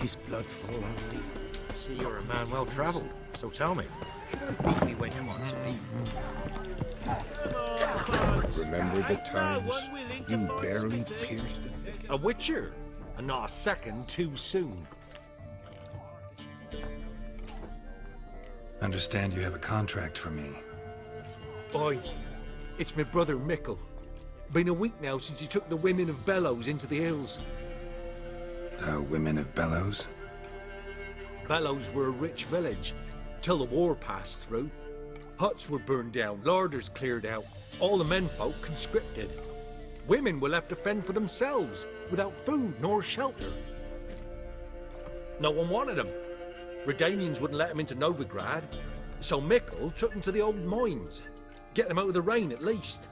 his blood fall on me. See, you're a man well travelled, so tell me. Me when you want sleep. Remember the times you barely pierced A witcher, and not a second too soon. Understand you have a contract for me. Boy, it's my brother Mickle. Been a week now since he took the women of Bellows into the hills. The women of Bellows? Bellows were a rich village, till the war passed through. Huts were burned down, larders cleared out, all the menfolk conscripted. Women were left to fend for themselves, without food nor shelter. No one wanted them. Redanians wouldn't let them into Novigrad, so Mickle took them to the old mines. Get them out of the rain at least.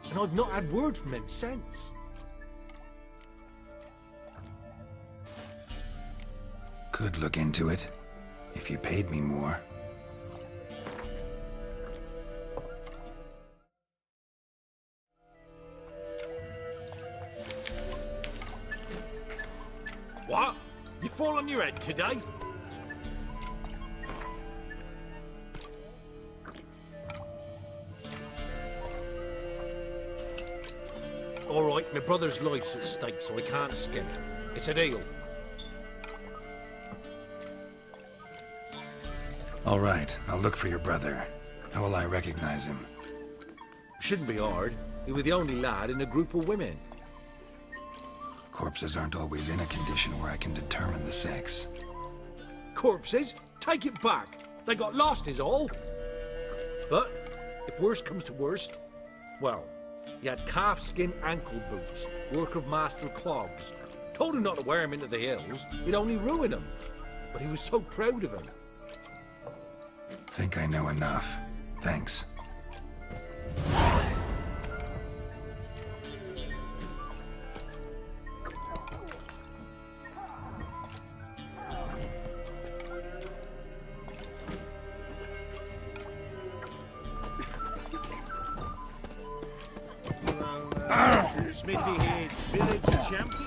And I've not had word from him since. Could look into it, if you paid me more. What? You fall on your head today? All right, my brother's life's at stake, so I can't skip. It's a deal. All right, I'll look for your brother. How will I recognize him? Shouldn't be hard. He was the only lad in a group of women. Corpses aren't always in a condition where I can determine the sex. Corpses? Take it back. They got lost is all. But, if worst comes to worst, well, he had calfskin ankle boots, work of master clogs. Told him not to wear them into the hills, he'd only ruin them. But he was so proud of him. Think I know enough. Thanks. Smithy Head village champion.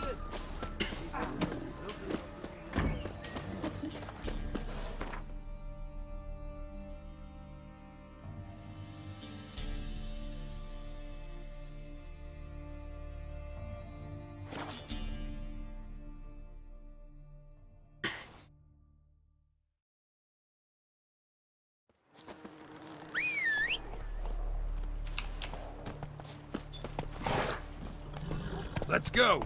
Let's go!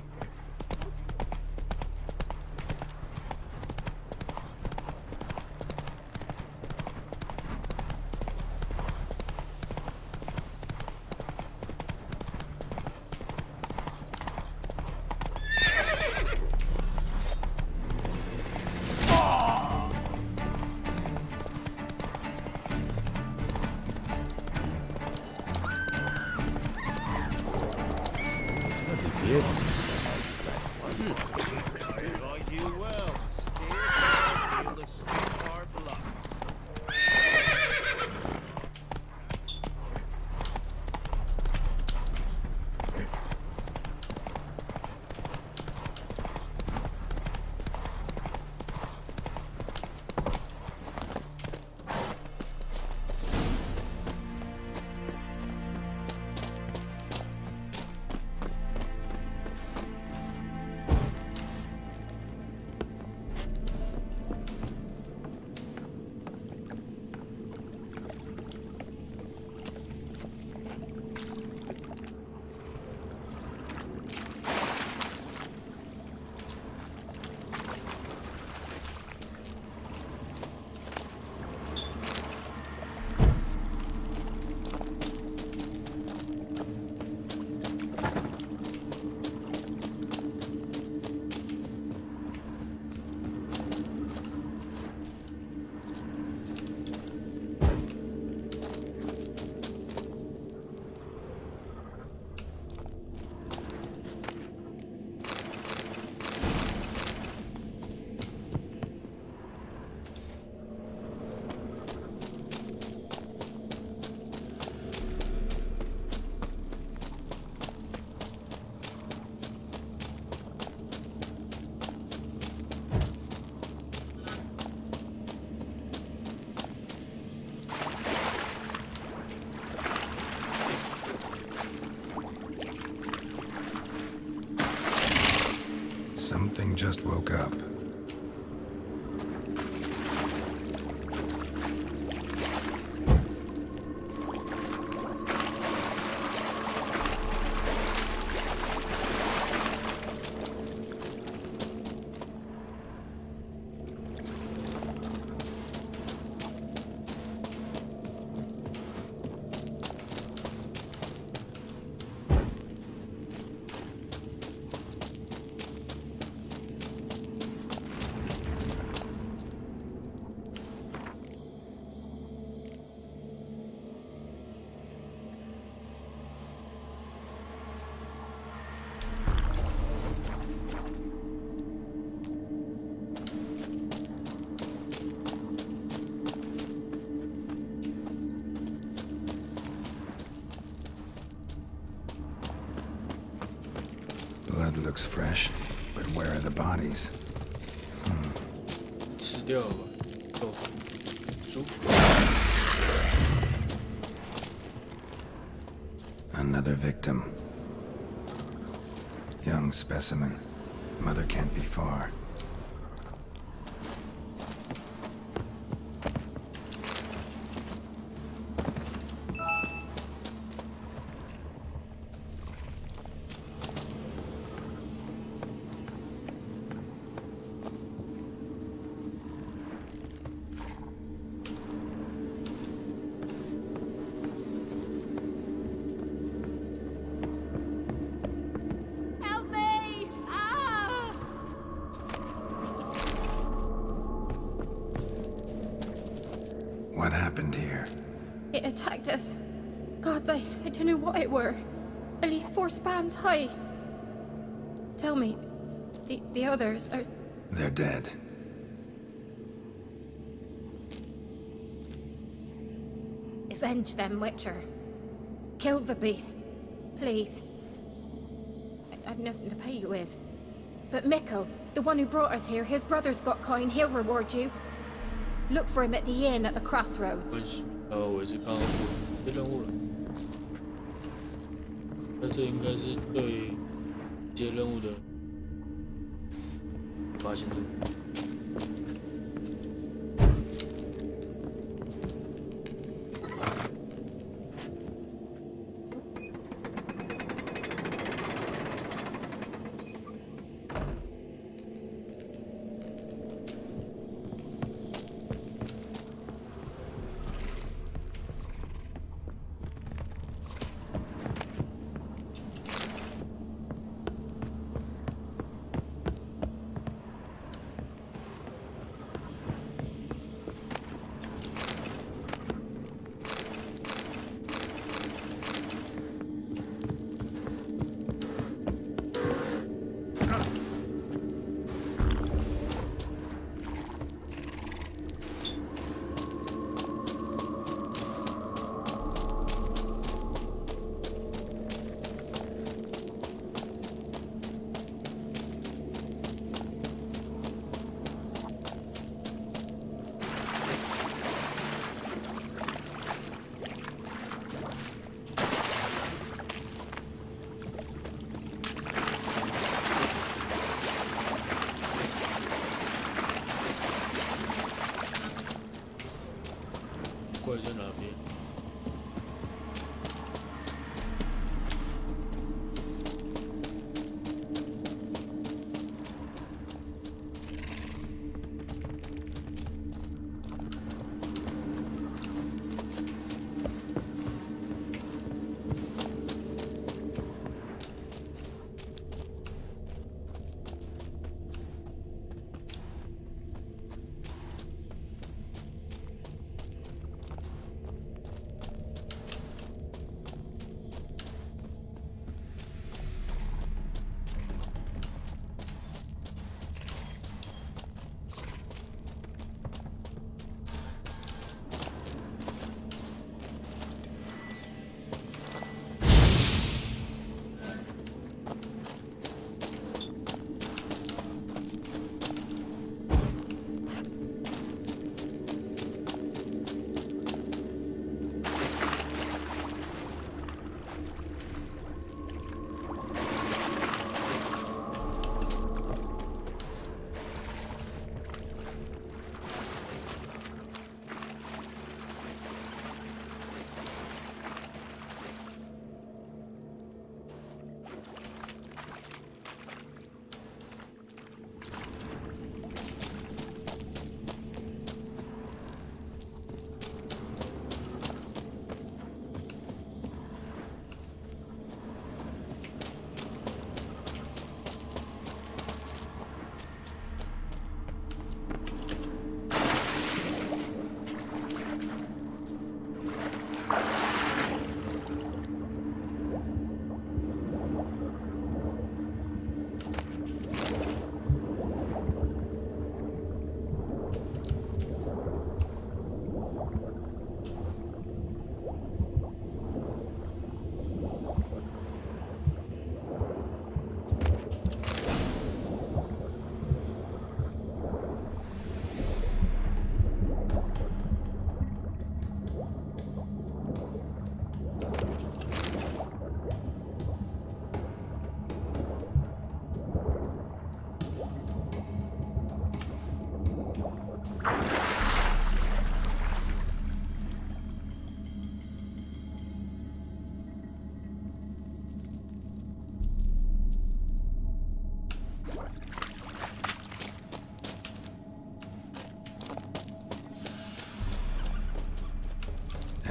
just woke up. Blood looks fresh, but where are the bodies? 吃掉了吧，豆腐、猪。 Another victim. Young specimen. Mother can't be far. Help me! Ah! What happened here? It attacked us. God, I don't know what it were. At least 4 spans high. Tell me, the others are... They're dead. Avenge them, Witcher. Kill the beast. Please. I've nothing to pay you with. But Mikkel, the one who brought us here, his brother's got coin, he'll reward you. Look for him at the inn at the crossroads. 我是刚刚这任务了，但这应该是对接任务的发现任务。 怪在哪边？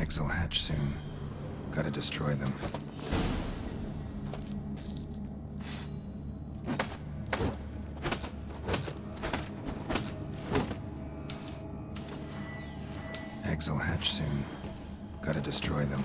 Eggs will hatch soon. Gotta destroy them. Eggs will hatch soon. Gotta destroy them.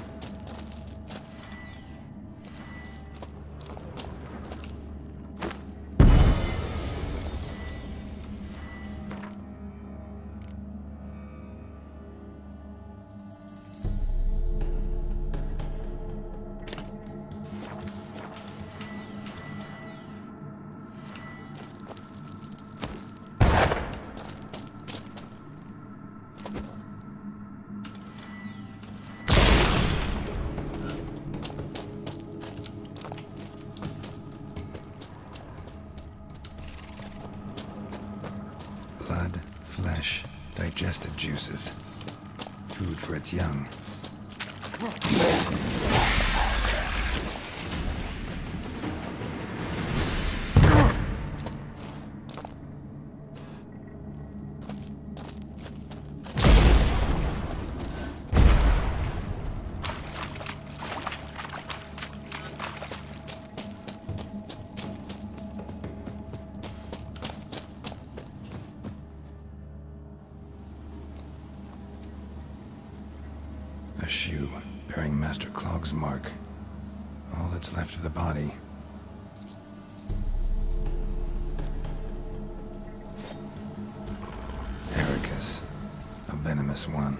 Blood, flesh, digestive juices. Food for its young. A shoe bearing Master Clog's mark. All that's left of the body. Ericus, a venomous one.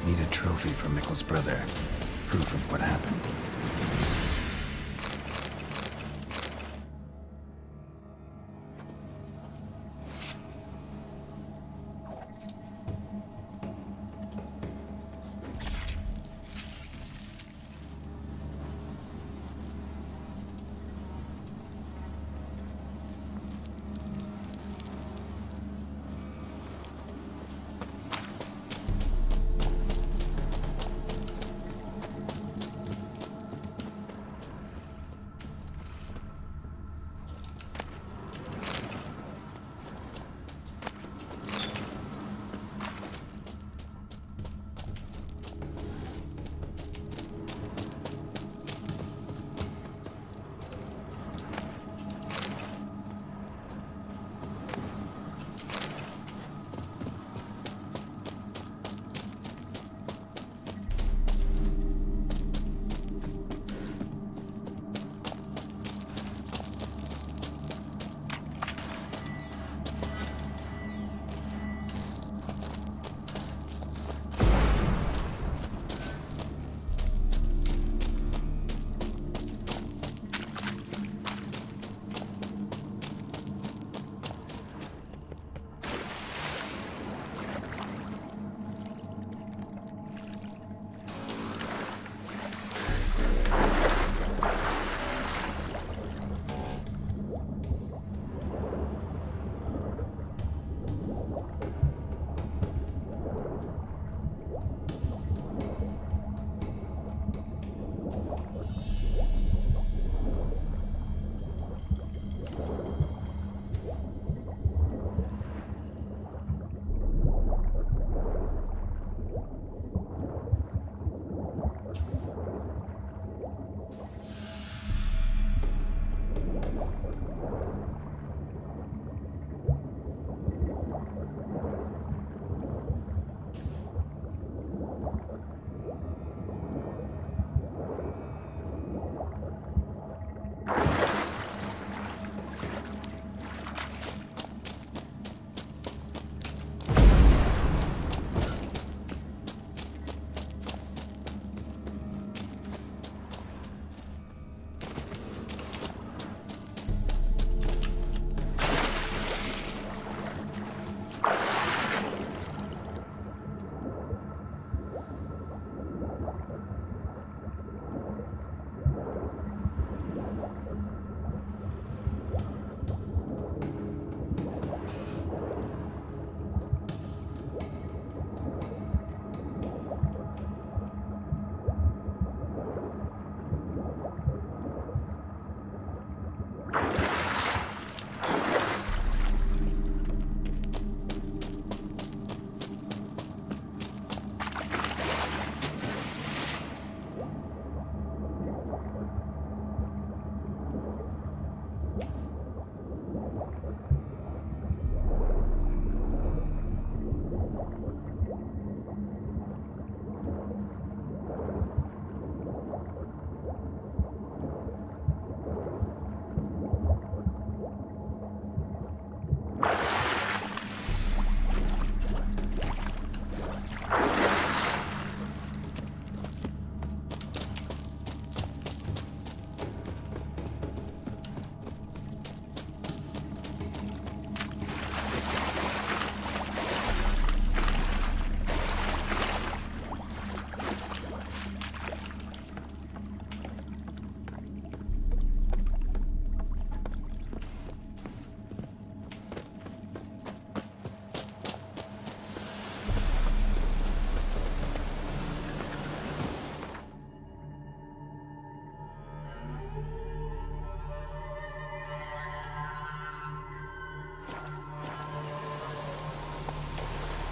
Need a trophy for Mikkel's brother. Proof of what happened.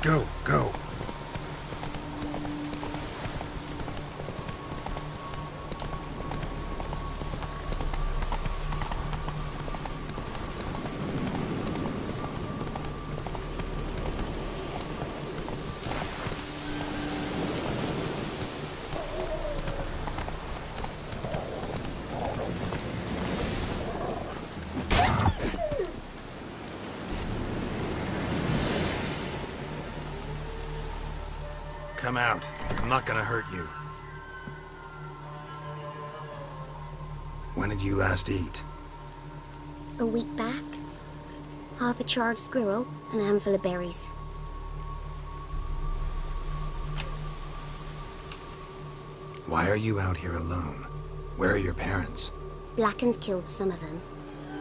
Go, go. Come out. I'm not gonna hurt you. When did you last eat? A week back. Half a charred squirrel and a handful of berries. Why are you out here alone? Where are your parents? Blackens killed some of them.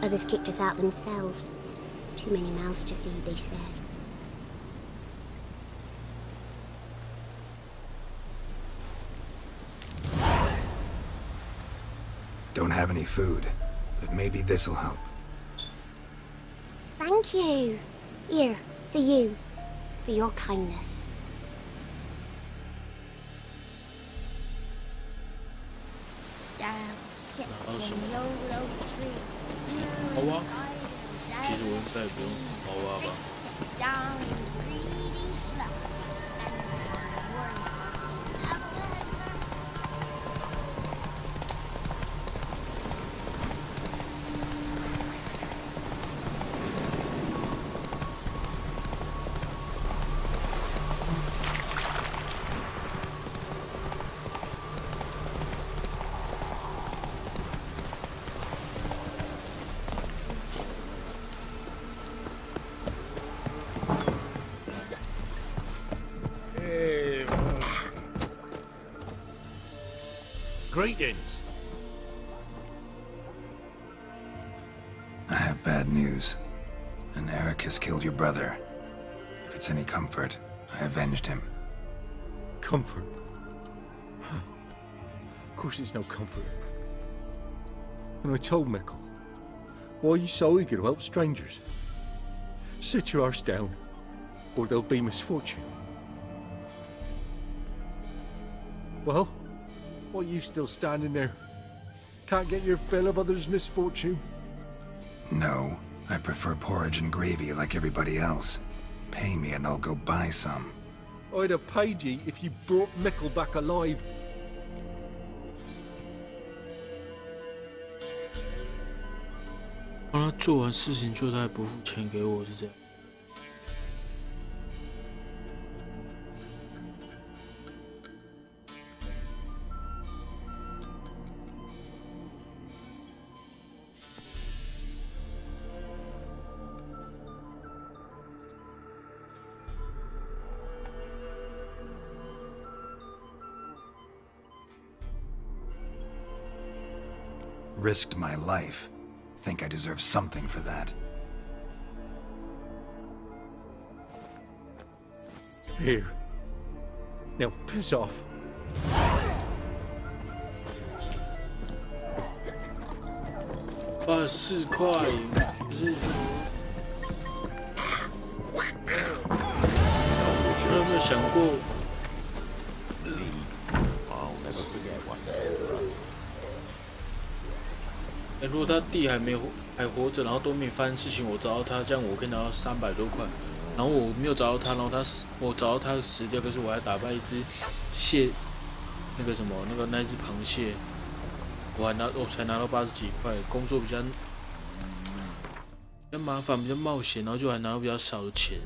Others kicked us out themselves. Too many mouths to feed, they said. Don't have any food, but maybe this'll help. Thank you. Here, for you. For your kindness. Down sits in low, low tree. 好啊，其实我应该也不用好啊吧。 Down in greedy slump. Greetings. I have bad news. An Eric has killed your brother. If it's any comfort, I avenged him. Comfort? Of course it's no comfort. And I told Mickle, why are you so eager to help strangers? Sit your arse down, or there'll be misfortune. Well, why are you still standing there? Can't get your fill of others' misfortune? No, I prefer porridge and gravy like everybody else. Pay me and I'll go buy some. I'd have paid ye if you brought Mickle back alive. 帮他做完事情，就他还不付钱给我，是这样。Risked my life. Think I deserve something for that. Here. Now piss off. 84块，可是我有没有想过？ 如果他弟还活着，然后都没发生事情，我找到他，这样我可以拿到300多块。然后我没有找到他，然后我找到他死掉，可是我还打败一只蟹，那只螃蟹，我才拿到80几块。工作比较麻烦，比较冒险，然后就还拿到比较少的钱。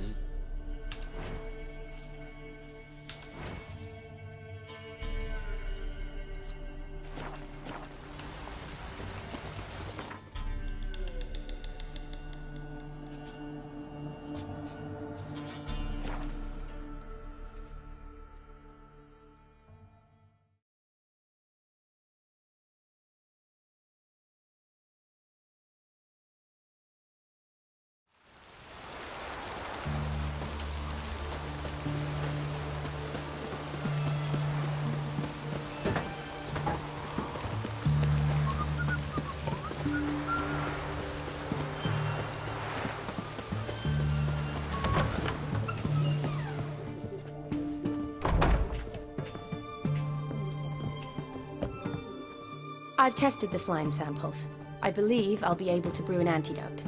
I've tested the slime samples. I believe I'll be able to brew an antidote.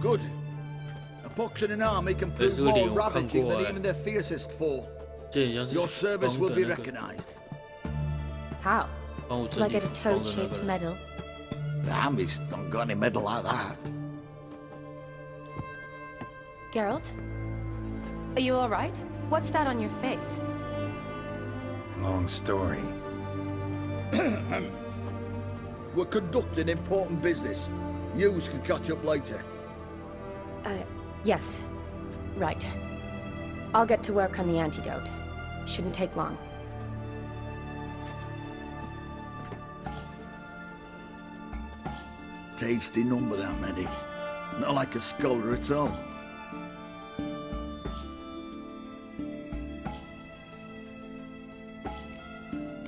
Good. A pox in an army can prove more ravaging than even their fiercest foe. Your service will be recognized. How? Will I get a toad-shaped medal? The army's not got any medal like that. Geralt? Are you alright? What's that on your face? Long story. We're conducting important business. Yous can catch up later. Yes. Right. I'll get to work on the antidote. Shouldn't take long. Tasty number, that medic. Not like a scholar at all.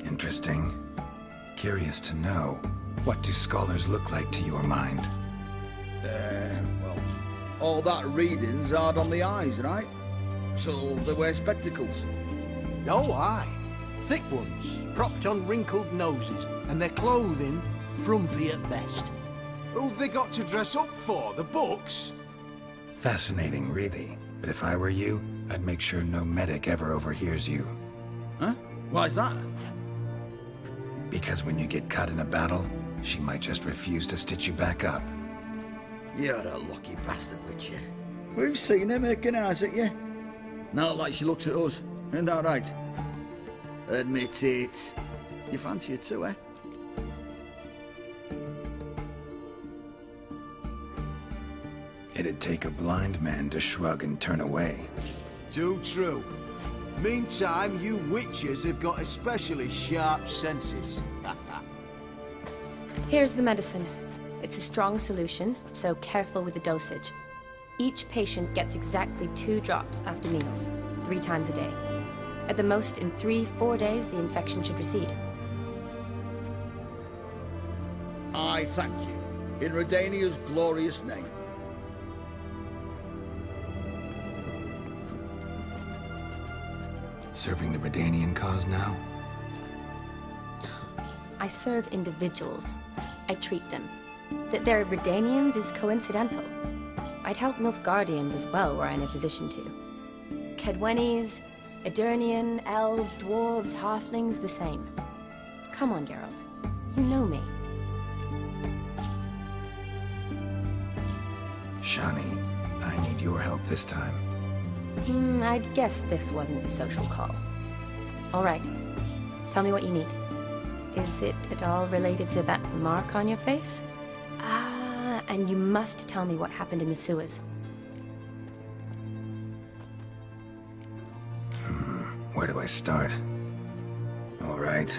Interesting. Curious to know, what do scholars look like to your mind? Well, all that reading's hard on the eyes, right? So they wear spectacles. Oh, aye. Thick ones, propped on wrinkled noses, and their clothing frumpy at best. Who've they got to dress up for? The books? Fascinating, really. But if I were you, I'd make sure no medic ever overhears you. Huh? Why's that? Because when you get caught in a battle, she might just refuse to stitch you back up. You're a lucky bastard, Witcher. We've seen her making eyes at you. Not like she looks at us. Isn't that right? Admit it. You fancy her too, eh? It'd take a blind man to shrug and turn away. Too true. Meantime, you witches have got especially sharp senses. Here's the medicine. It's a strong solution, so careful with the dosage. Each patient gets exactly 2 drops after meals, 3 times a day. At the most, in 3-4 days, the infection should recede. I thank you. In Redania's glorious name. Serving the Redanian cause now? I serve individuals. I treat them. That they're Redanians is coincidental. I'd help Nilfgaardians as well were I in a position to. Kedwenis, Edirnian, elves, dwarves, halflings, the same. Come on, Geralt. You know me. Shani, I need your help this time. I'd guess this wasn't a social call. All right. Tell me what you need. Is it at all related to that mark on your face? Ah, and you must tell me what happened in the sewers. Where do I start? All right.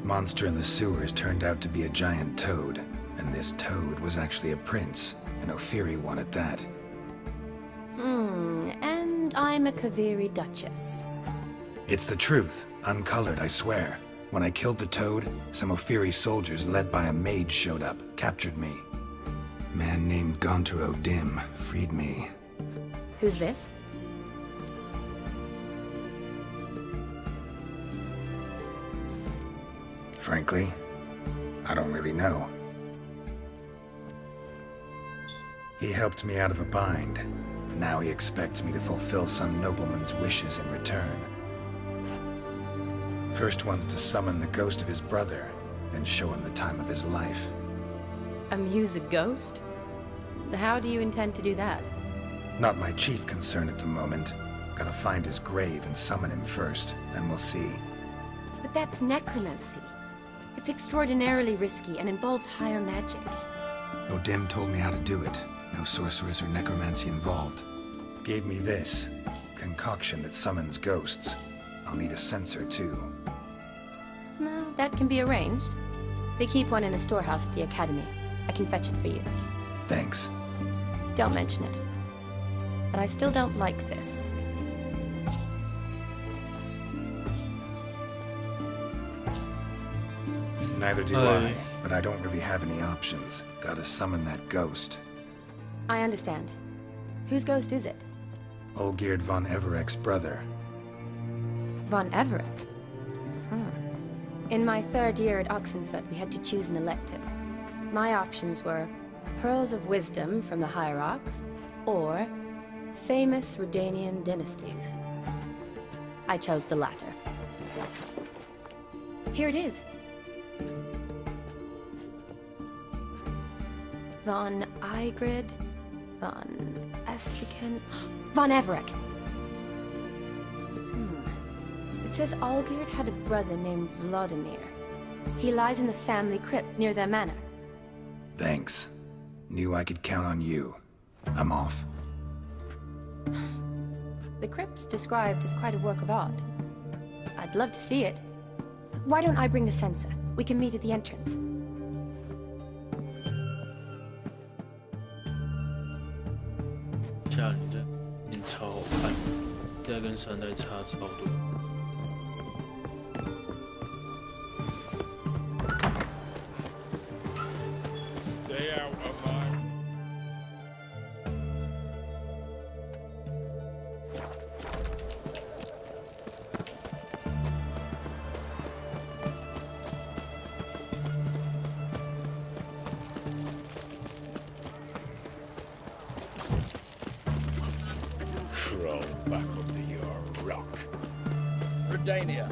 Monster in the sewers turned out to be a giant toad, and this toad was actually a prince, an Ophiri one at that. And I'm a Kaviri Duchess. It's the truth, uncolored, I swear. When I killed the toad, some Ophiri soldiers led by a mage showed up, captured me. A man named Gaunter O'Dim freed me. Who's this? Frankly, I don't really know. He helped me out of a bind, and now he expects me to fulfill some nobleman's wishes in return. First one's to summon the ghost of his brother, then show him the time of his life. Amuse a ghost? How do you intend to do that? Not my chief concern at the moment. Gotta find his grave and summon him first, then we'll see. But that's necromancy. It's extraordinarily risky and involves higher magic. O'Dim told me how to do it. No sorceress or necromancy involved. Gave me this concoction that summons ghosts. I'll need a censer too. No, that can be arranged. They keep one in a storehouse at the academy. I can fetch it for you. Thanks. Don't mention it. But I still don't like this. Neither do I, but I don't really have any options. Gotta summon that ghost. I understand. Whose ghost is it? Olgierd von Everek's brother. Von Everett? In my 3rd year at Oxenfoot, we had to choose an elective. My options were Pearls of Wisdom from the Hierarchs, or famous Redanian dynasties. I chose the latter. Here it is. Von Igrid, von Estiken, von Everett. It says Olgierd had a brother named Vladimir. He lies in the family crypt near their manor. Thanks. Knew I could count on you. I'm off. The crypt's described as quite a work of art. I'd love to see it. Why don't I bring the censer? We can meet at the entrance. Stay out of mine. Crawl back under your rock. Redania.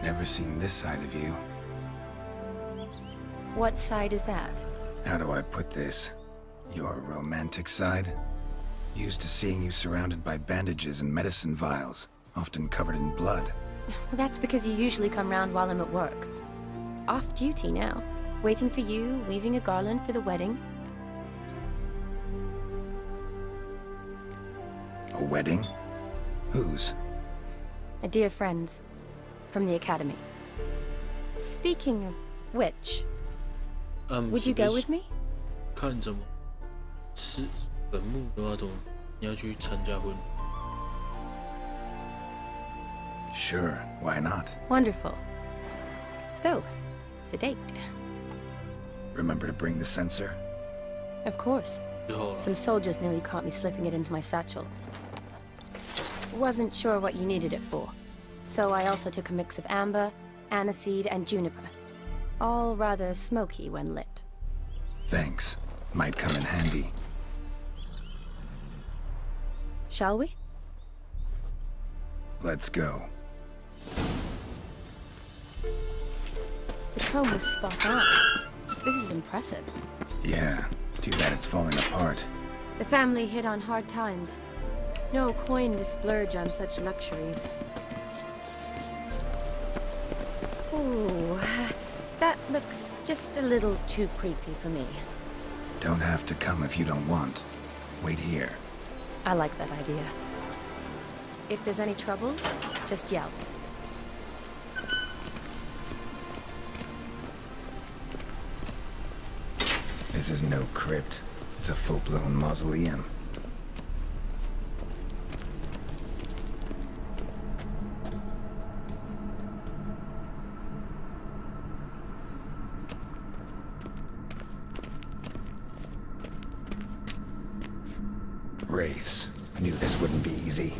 Never seen this side of you. What side is that? How do I put this? Your romantic side? Used to seeing you surrounded by bandages and medicine vials, often covered in blood. Well, that's because you usually come round while I'm at work. Off duty now. Waiting for you, weaving a garland for the wedding. A wedding? Whose? A dear friend's. From the academy. Speaking of which, would you go with me? 看着吗？是坟墓的那种，你要去参加婚礼。 Sure, why not? Wonderful. So, it's a date. Remember to bring the censer? Of course. 之后了， Some soldiers nearly caught me slipping it into my satchel. Wasn't sure what you needed it for. So I also took a mix of amber, aniseed, and juniper. All rather smoky when lit. Thanks. Might come in handy. Shall we? Let's go. The tome was spot on. This is impressive. Yeah, too bad it's falling apart. The family hit on hard times. No coin to splurge on such luxuries. Ooh, that looks just a little too creepy for me. Don't have to come if you don't want. Wait here. I like that idea. If there's any trouble, just yell. This is no crypt. It's a full-blown mausoleum. Wraiths. Knew this wouldn't be easy.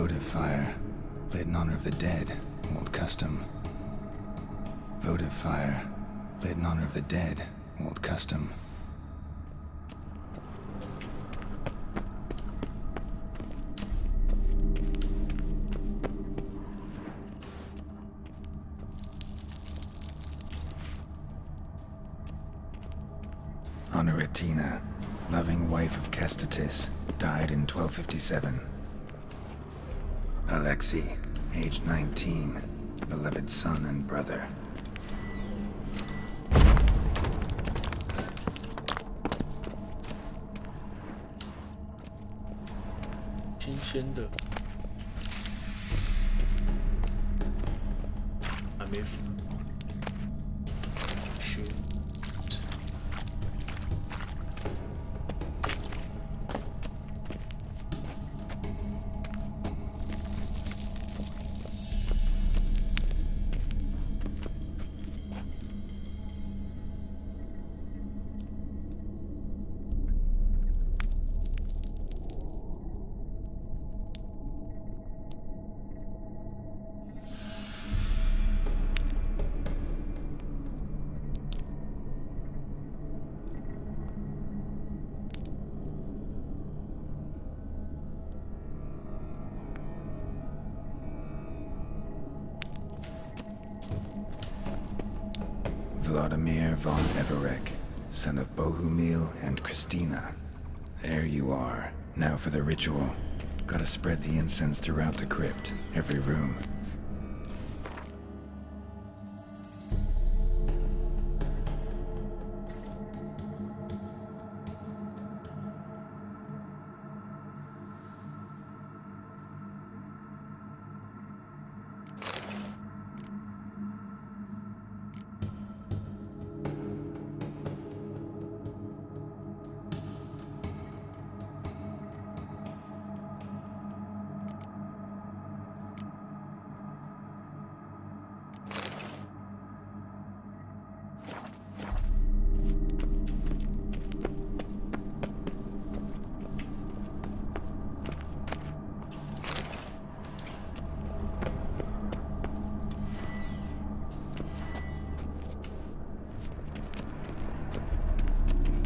Votive fire, lit in honor of the dead, old custom. Votive fire, lit in honor of the dead, old custom. Honoratina, loving wife of Kestatis, died in 1257. Alexei, aged 19, beloved son and brother. Vladimir von Everek, son of Bohumil and Christina. There you are. Now for the ritual. Gotta spread the incense throughout the crypt, every room.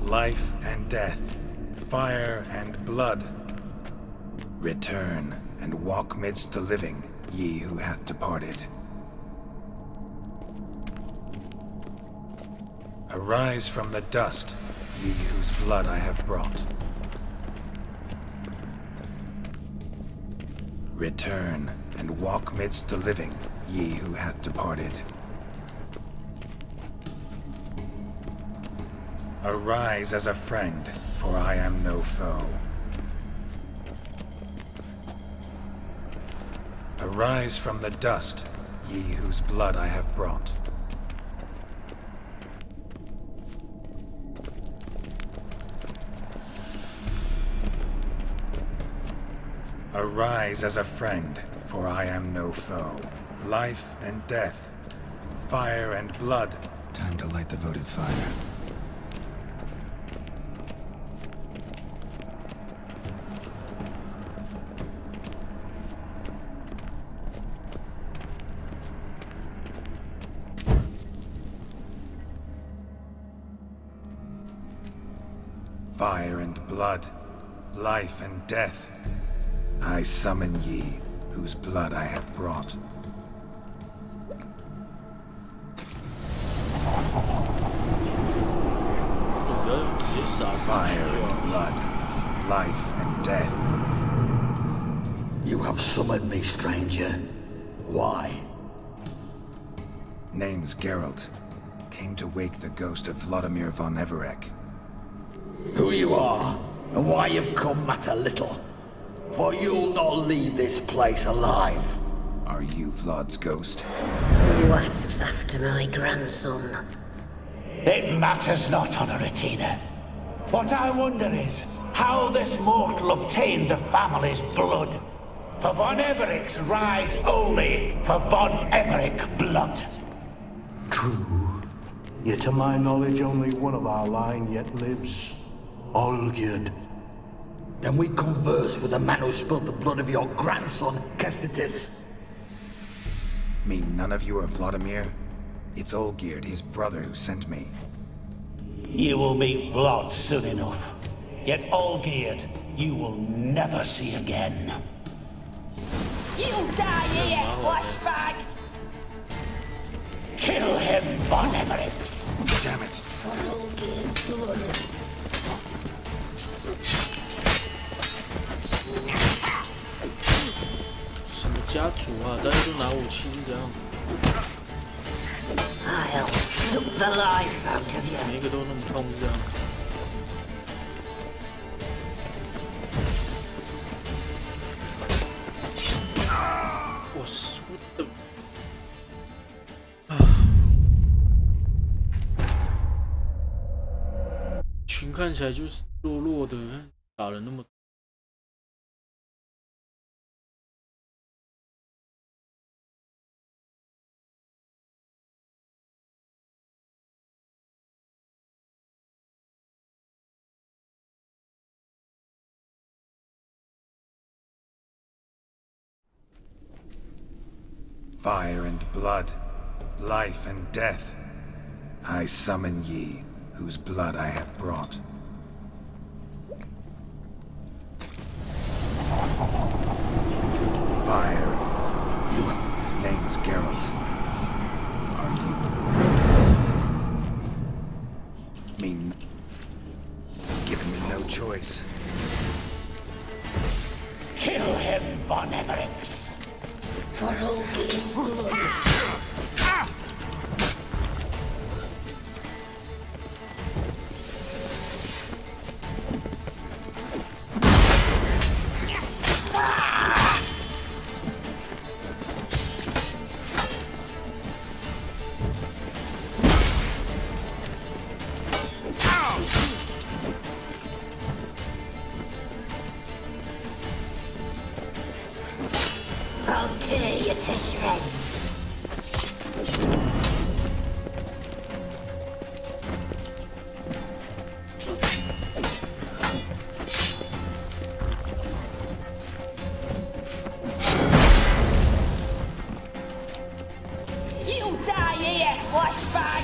Life and death, fire and blood. Return and walk midst the living, ye who hath departed. Arise from the dust, ye whose blood I have brought. Return and walk midst the living, ye who hath departed. Arise as a friend, for I am no foe. Arise from the dust, ye whose blood I have brought. Arise as a friend, for I am no foe. Life and death, fire and blood. Time to light the votive fire. Fire and blood, life and death, I summon ye, whose blood I have brought. Fire and blood, life and death. You have summoned me, stranger. Why? Name's Geralt. Came to wake the ghost of Vladimir von Everek. Who you are, and why you've come matter little. For you'll not leave this place alive. Are you Vlad's ghost? Who asks after my grandson? It matters not, Honoratina. What I wonder is how this mortal obtained the family's blood. For von Everek's rise only for von Everek blood. True. Yet to my knowledge only one of our line yet lives. Olgierd. Then we converse with the man who spilled the blood of your grandson, Kestitis. Mean none of you are Vladimir? It's Olgierd, his brother, who sent me. You will meet Vlad soon enough. Yet Olgierd, you will never see again. You die here, flashback! Kill him, Von Everix! Damn it. For Olgierd's blood.什么家族啊？大家都拿武器是这样。I'll suck the life out of you. 每一个都那么痛是这样。我的群看起来就是弱弱的，打了那么。Fire and blood, life and death. I summon ye, whose blood I have brought. Fire. You. Name's Geralt. Are you? Mean. Giving me no choice. Kill him, Von Everix! For Olgierd's blood. I'll tear you to shreds. You die here, flashback!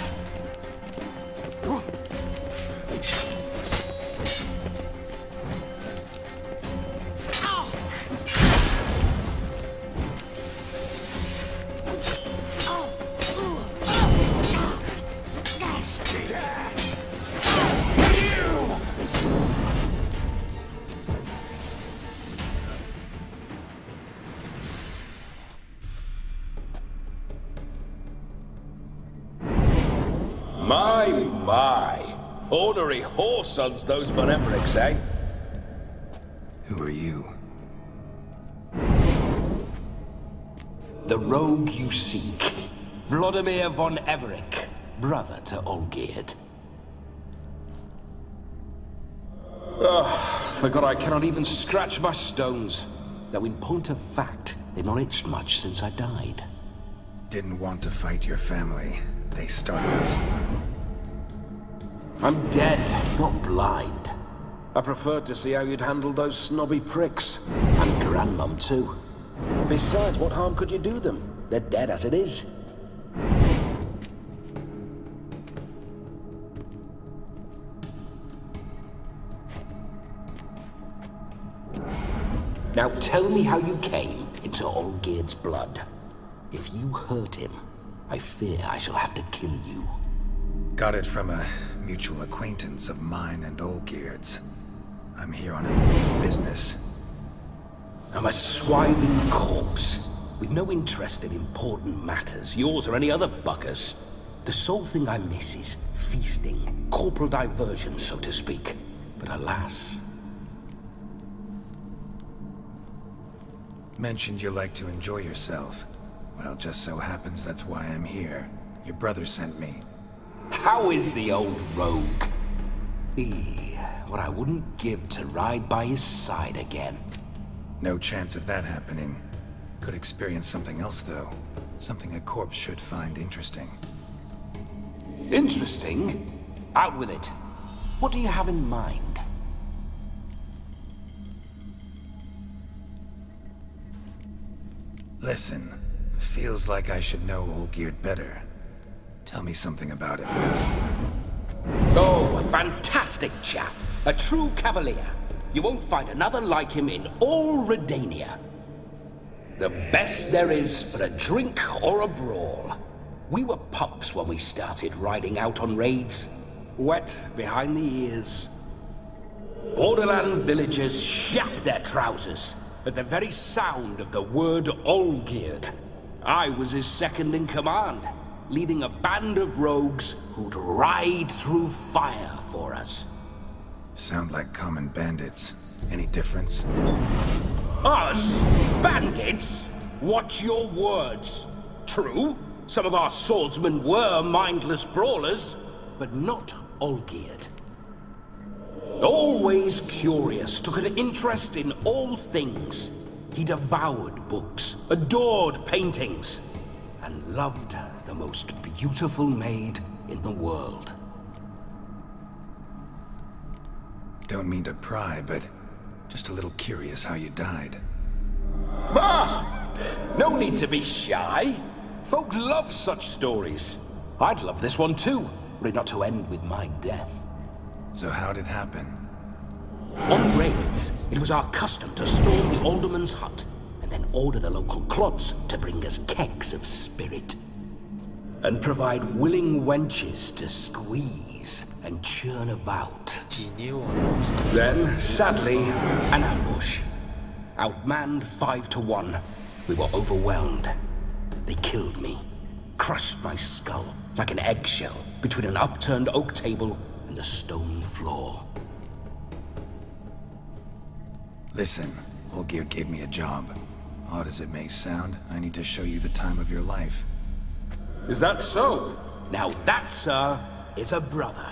My. Ornery whoresons, those Von Emmerich, eh? Who are you? The rogue you seek. Vladimir von Everich, brother to Olgierd. Forgot I cannot even scratch my stones. Though in point of fact, they've not itched much since I died. Didn't want to fight your family. They started it. I'm dead, not blind. I preferred to see how you'd handle those snobby pricks. And Grandmum, too. Besides, what harm could you do them? They're dead as it is. Now tell me how you came into Olgierd's blood. If you hurt him, I fear I shall have to kill you. Got it from a mutual acquaintance of mine and Olgierd's. I'm here on a business. I'm a swithing corpse, with no interest in important matters, yours or any other buggers. The sole thing I miss is feasting, corporal diversion, so to speak. But alas... Mentioned you like to enjoy yourself. Well, just so happens that's why I'm here. Your brother sent me. How is the old rogue? What I wouldn't give to ride by his side again. No chance of that happening. Could experience something else, though. Something a corpse should find interesting. Interesting? Out with it. What do you have in mind? Listen, feels like I should know Olgierd better. Tell me something about him. Oh, a fantastic chap. A true cavalier. You won't find another like him in all Redania. The best there is for a drink or a brawl. We were pups when we started riding out on raids. Wet behind the ears. Borderland villagers shat their trousers at the very sound of the word Olgierd. I was his second in command, leading a band of rogues who'd ride through fire for us. Sound like common bandits. Any difference? Us? Bandits? Watch your words. True, some of our swordsmen were mindless brawlers, but not Olgierd. Always curious, took an interest in all things. He devoured books, adored paintings, and loved the most beautiful maid in the world. Don't mean to pry, but just a little curious how you died. Ah! No need to be shy. Folk love such stories. I'd love this one too, were it not to end with my death. So how'd it happen? On raids, it was our custom to storm the alderman's hut, and then order the local clods to bring us kegs of spirit. And provide willing wenches to squeeze and churn about. Then, sadly, an ambush. Outmanned 5 to 1. We were overwhelmed. They killed me. Crushed my skull like an eggshell between an upturned oak table and the stone floor. Listen, Olgierd gave me a job. Odd as it may sound, I need to show you the time of your life. Is that so? Now that, sir, is a brother.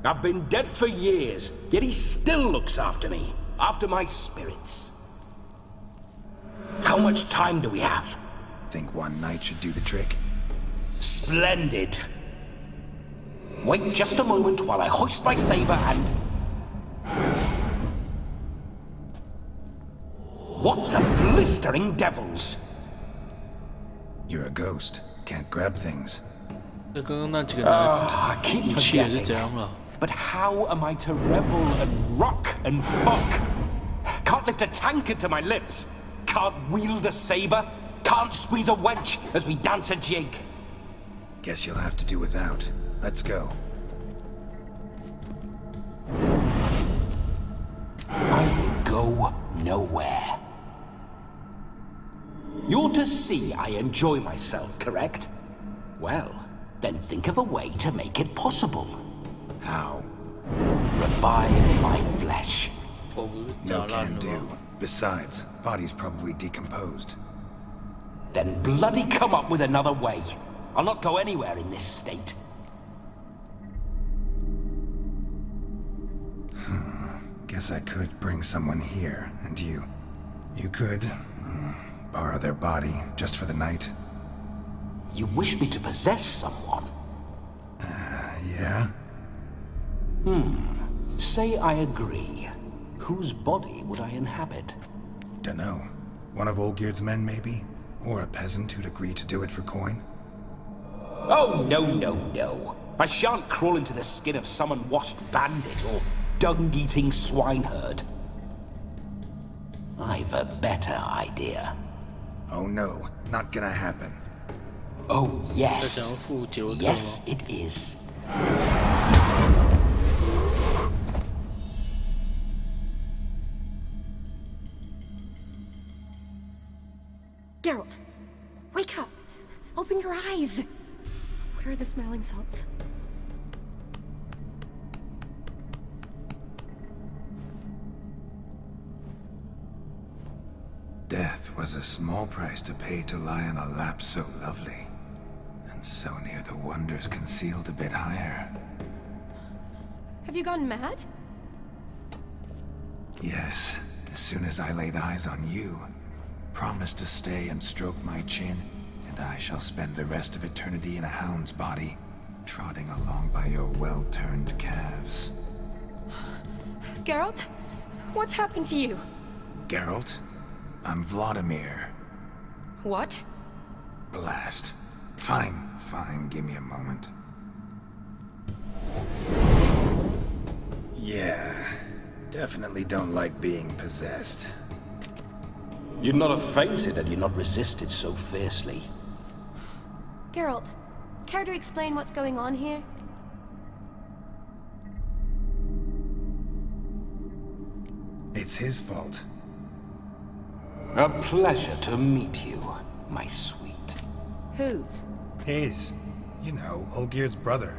I've been dead for years, yet he still looks after me, after my spirits. How much time do we have? Think one night should do the trick? Splendid. Wait just a moment while I hoist my saber and... What the blistering devils? You're a ghost. Can't grab things. I keep forgetting. But how am I to revel and rock and fuck? Can't lift a tankard to my lips. Can't wield a saber. Can't squeeze a wench as we dance a jig. Guess you'll have to do without. Let's go. I will go nowhere. You're to see I enjoy myself, correct? Well, then think of a way to make it possible. How? Revive my flesh. No can do. Besides, body's probably decomposed. Then bloody come up with another way. I'll not go anywhere in this state. Guess I could bring someone here, and you could borrow their body just for the night. You wish me to possess someone? Yeah? Say I agree. Whose body would I inhabit? Dunno. One of Olgierd's men, maybe? Or a peasant who'd agree to do it for coin? Oh, no, no, no. I shan't crawl into the skin of some unwashed bandit or dung-eating swineherd. I've a better idea. Oh no, not gonna happen. Oh, yes. Yes, it is. Geralt, wake up! Open your eyes! Where are the smelling salts? Death was a small price to pay to lie on a lap so lovely, and so near the wonders concealed a bit higher. Have you gone mad? Yes, as soon as I laid eyes on you, promised to stay and stroke my chin, and I shall spend the rest of eternity in a hound's body, trotting along by your well-turned calves. Geralt? What's happened to you? Geralt? I'm Vladimir. What? Blast. Fine, give me a moment. Yeah, definitely don't like being possessed. You'd not have fainted had you not resisted so fiercely. Geralt, care to explain what's going on here? It's his fault. A pleasure to meet you, my sweet. Whose? His. You know, Olgerd's brother.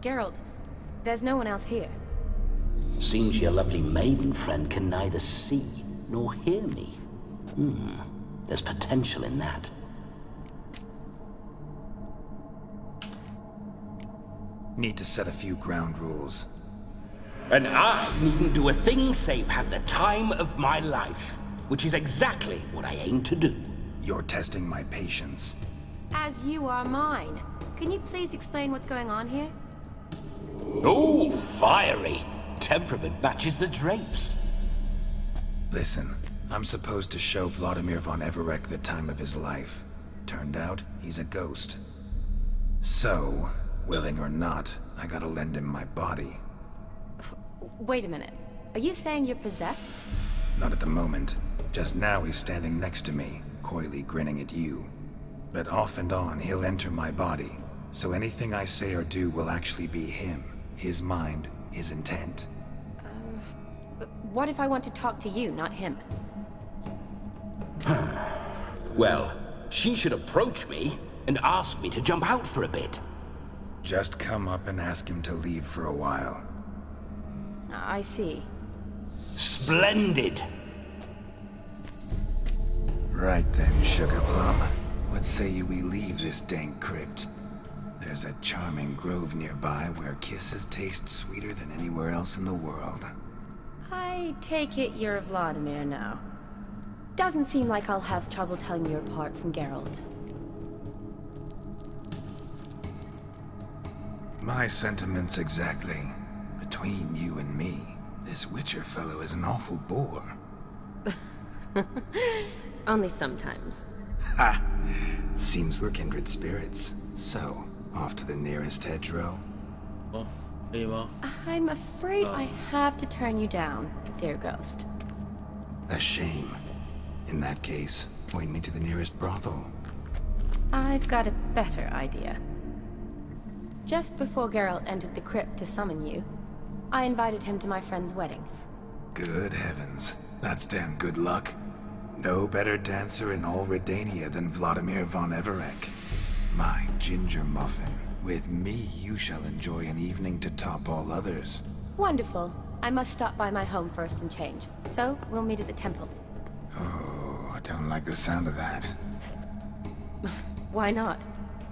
Geralt, there's no one else here. Seems your lovely maiden friend can neither see nor hear me. There's potential in that. Need to set a few ground rules. And I needn't do a thing save have the time of my life, which is exactly what I aim to do. You're testing my patience. As you are mine. Can you please explain what's going on here? Oh, fiery. Temperament matches the drapes. Listen, I'm supposed to show Vladimir von Everec the time of his life. Turned out, he's a ghost. So, willing or not, I gotta lend him my body. Wait a minute. Are you saying you're possessed? Not at the moment. Just now he's standing next to me, coyly grinning at you. But off and on, he'll enter my body. So anything I say or do will actually be him. His mind, his intent. But what if I want to talk to you, not him? Well, she should approach me and ask me to jump out for a bit. Just come up and ask him to leave for a while. I see. Splendid! Right then, Sugar Plum. What say you we leave this dank crypt? There's a charming grove nearby where kisses taste sweeter than anywhere else in the world. I take it you're Vladimir now. Doesn't seem like I'll have trouble telling you apart from Geralt. My sentiments exactly. Between you and me, this Witcher fellow is an awful bore. Only sometimes. Ha! Seems we're kindred spirits. So, off to the nearest hedgerow. I'm afraid I have to turn you down, dear ghost. A shame. In that case, point me to the nearest brothel. I've got a better idea. Just before Geralt entered the crypt to summon you, I invited him to my friend's wedding. Good heavens. That's damn good luck. No better dancer in all Redania than Vladimir von Everec. My ginger muffin. With me, you shall enjoy an evening to top all others. Wonderful. I must stop by my home first and change. So, we'll meet at the temple. Oh, I don't like the sound of that. Why not?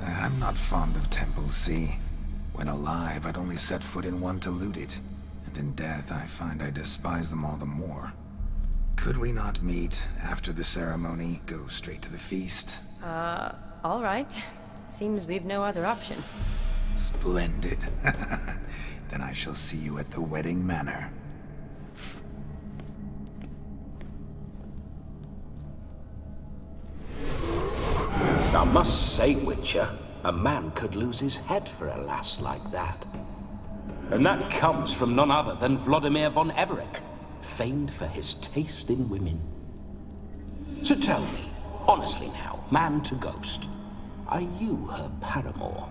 I'm not fond of temples, see? When alive, I'd only set foot in one to loot it. And in death, I find I despise them all the more. Could we not meet after the ceremony, go straight to the feast? All right. Seems we've no other option. Splendid. Then I shall see you at the wedding manor. I must say, Witcher, a man could lose his head for a lass like that. And that comes from none other than Vladimir von Everec, famed for his taste in women. So tell me, honestly now, man to ghost, are you her paramour?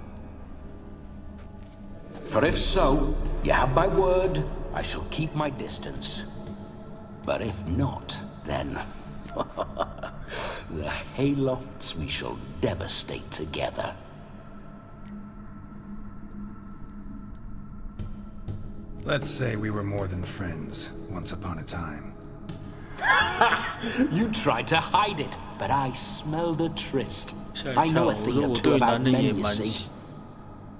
For if so, you have my word, I shall keep my distance. But if not, then... the haylofts we shall devastate together. Let's say we were more than friends, once upon a time. You tried to hide it, but I smelled a tryst. I know a thing or two about men, you see.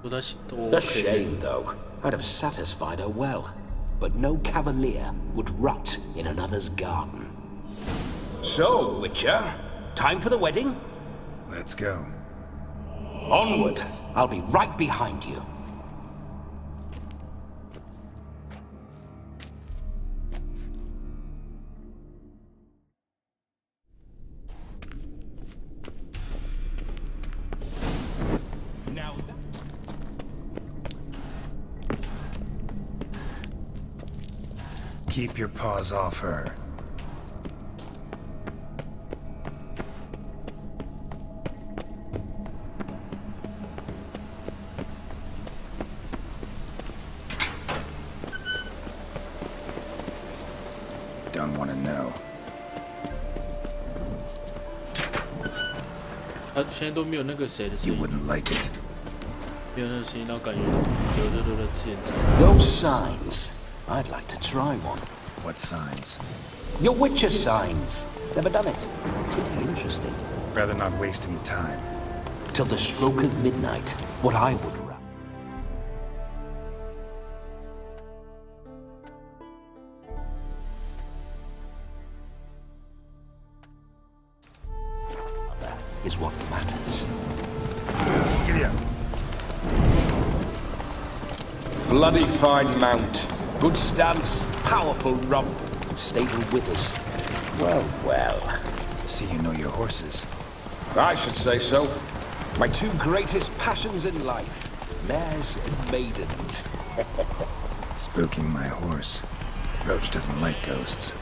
A shame, though. I'd have satisfied her well. But no cavalier would rot in another's garden. So, Witcher, time for the wedding? Let's go. Onward! I'll be right behind you. Keep your paws off her. Don't want to know. 现在都没有那个谁的声 You 音， wouldn't like it. 没有那个声音，然后感觉有热热的刺眼睛。 Those signs. I'd like to try one. What signs? Your Witcher signs. Never done it. Could be interesting. Rather not waste any time. Till the stroke of midnight. What I would rather. Is what matters. Giddy up. Bloody fine mount. Good stance, powerful rump, stable withers. Well, well. See you know your horses. I should say so. My two greatest passions in life. Mares and maidens. Spooking my horse. Roach doesn't like ghosts.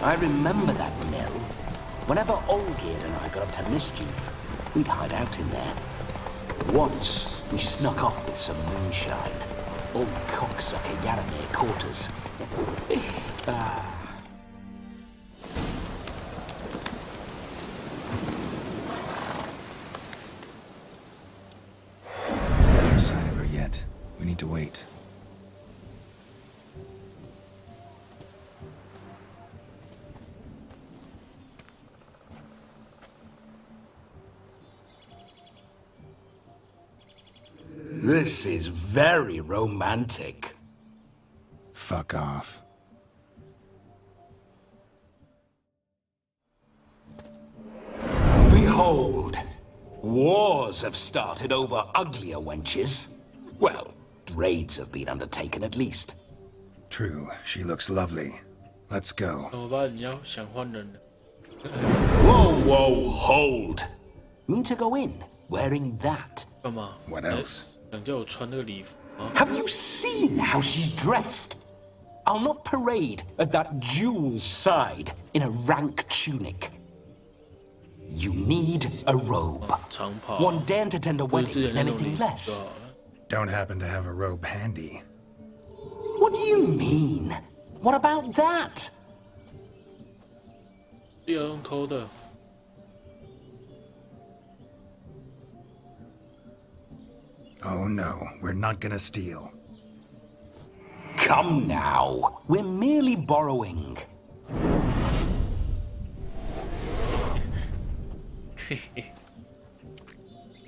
I remember that mill. Whenever Olgir and I got up to mischief, we'd hide out in there. Once, we snuck off with some moonshine. Old cocksucker Yaramir caught us. No sign of her yet. We need to wait. This is very romantic. Fuck off. Behold, wars have started over uglier wenches. Well, raids have been undertaken at least. True, she looks lovely. Let's go. 怎么办？你要想换人了。 Whoa, whoa, hold. Mean to go in wearing that? 干嘛 What else? 想叫我穿那个礼服啊？ Have you seen how she's dressed? I'll not parade at that jewel's side in a rank tunic. You need a robe. 长袍。 One daren't attend a 不是 wedding 之前 in 那种 anything 礼服就 less. 好了。 Don't happen to have a robe handy. What do you mean? What about that? 不要用偷的。 Oh no, we're not gonna steal. Come now. We're merely borrowing. 嘿嘿，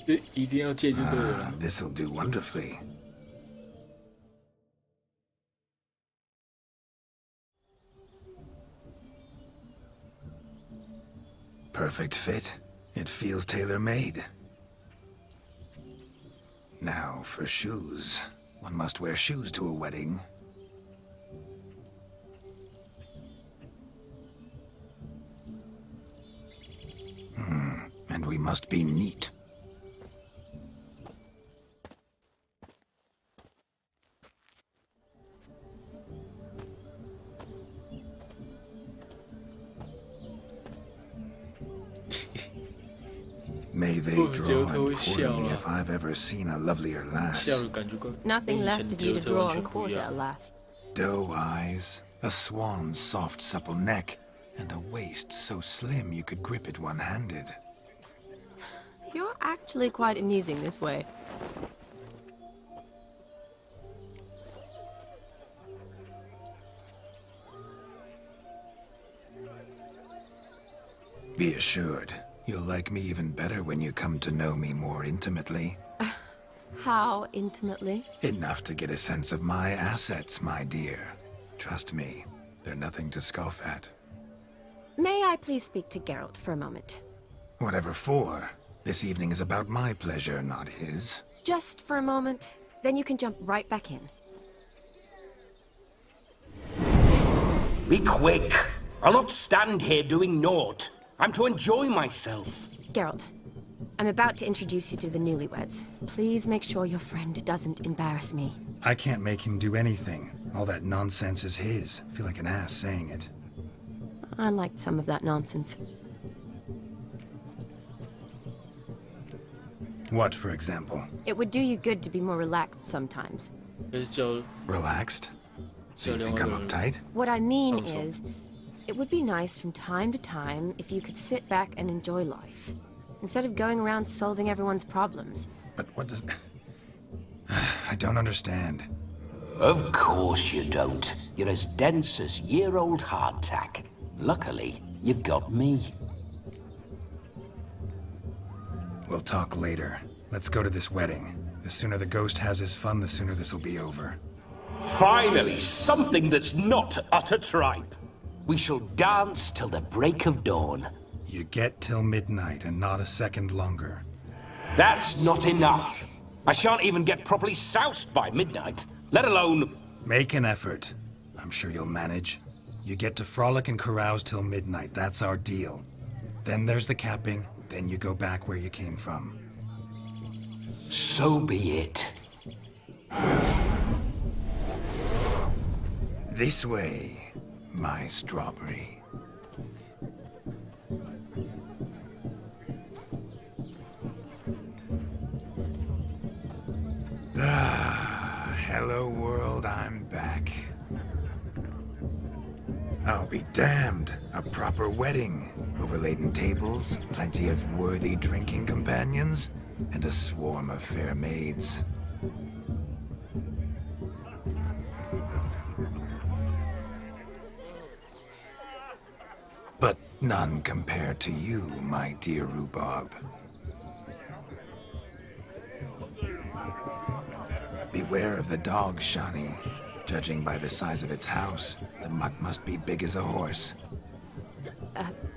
这一定要借就对了。 This'll do wonderfully. Perfect fit. It feels tailor-made. Now for shoes. One must wear shoes to a wedding. And we must be neat. May they draw and quarter me if I've ever seen a lovelier lass. Nothing left of you to draw and quarter, alas. Doe eyes, a swan's soft supple neck, and a waist so slim you could grip it one-handed. You're actually quite amusing this way. Be assured, you'll like me even better when you come to know me more intimately. How intimately? Enough to get a sense of my assets, my dear. Trust me, they're nothing to scoff at. May I please speak to Geralt for a moment? Whatever for. This evening is about my pleasure, not his. Just for a moment, then you can jump right back in. Be quick. I'll not stand here doing naught. I'm to enjoy myself. Geralt, I'm about to introduce you to the newlyweds. Please make sure your friend doesn't embarrass me. I can't make him do anything. All that nonsense is his. I feel like an ass saying it. I liked some of that nonsense. What, for example? It would do you good to be more relaxed sometimes. Relaxed? So you think I'm uptight? What I mean is, it would be nice from time to time if you could sit back and enjoy life, instead of going around solving everyone's problems. But what does... I don't understand. Of course you don't. You're as dense as year-old hardtack. Luckily, you've got me. We'll talk later. Let's go to this wedding. The sooner the ghost has his fun, the sooner this'll be over. Finally, something that's not utter tripe. We shall dance till the break of dawn. You get till midnight and not a second longer. That's not enough. I shan't even get properly soused by midnight, let alone... Make an effort. I'm sure you'll manage. You get to frolic and carouse till midnight, that's our deal. Then there's the capping, then you go back where you came from. So be it. This way, my strawberry. Hello world, I'm back. I'll be damned. A proper wedding. Overladen tables, plenty of worthy drinking companions, and a swarm of fair maids. But none compared to you, my dear rhubarb. Beware of the dog, Shani. Judging by the size of its house, the mutt must be big as a horse.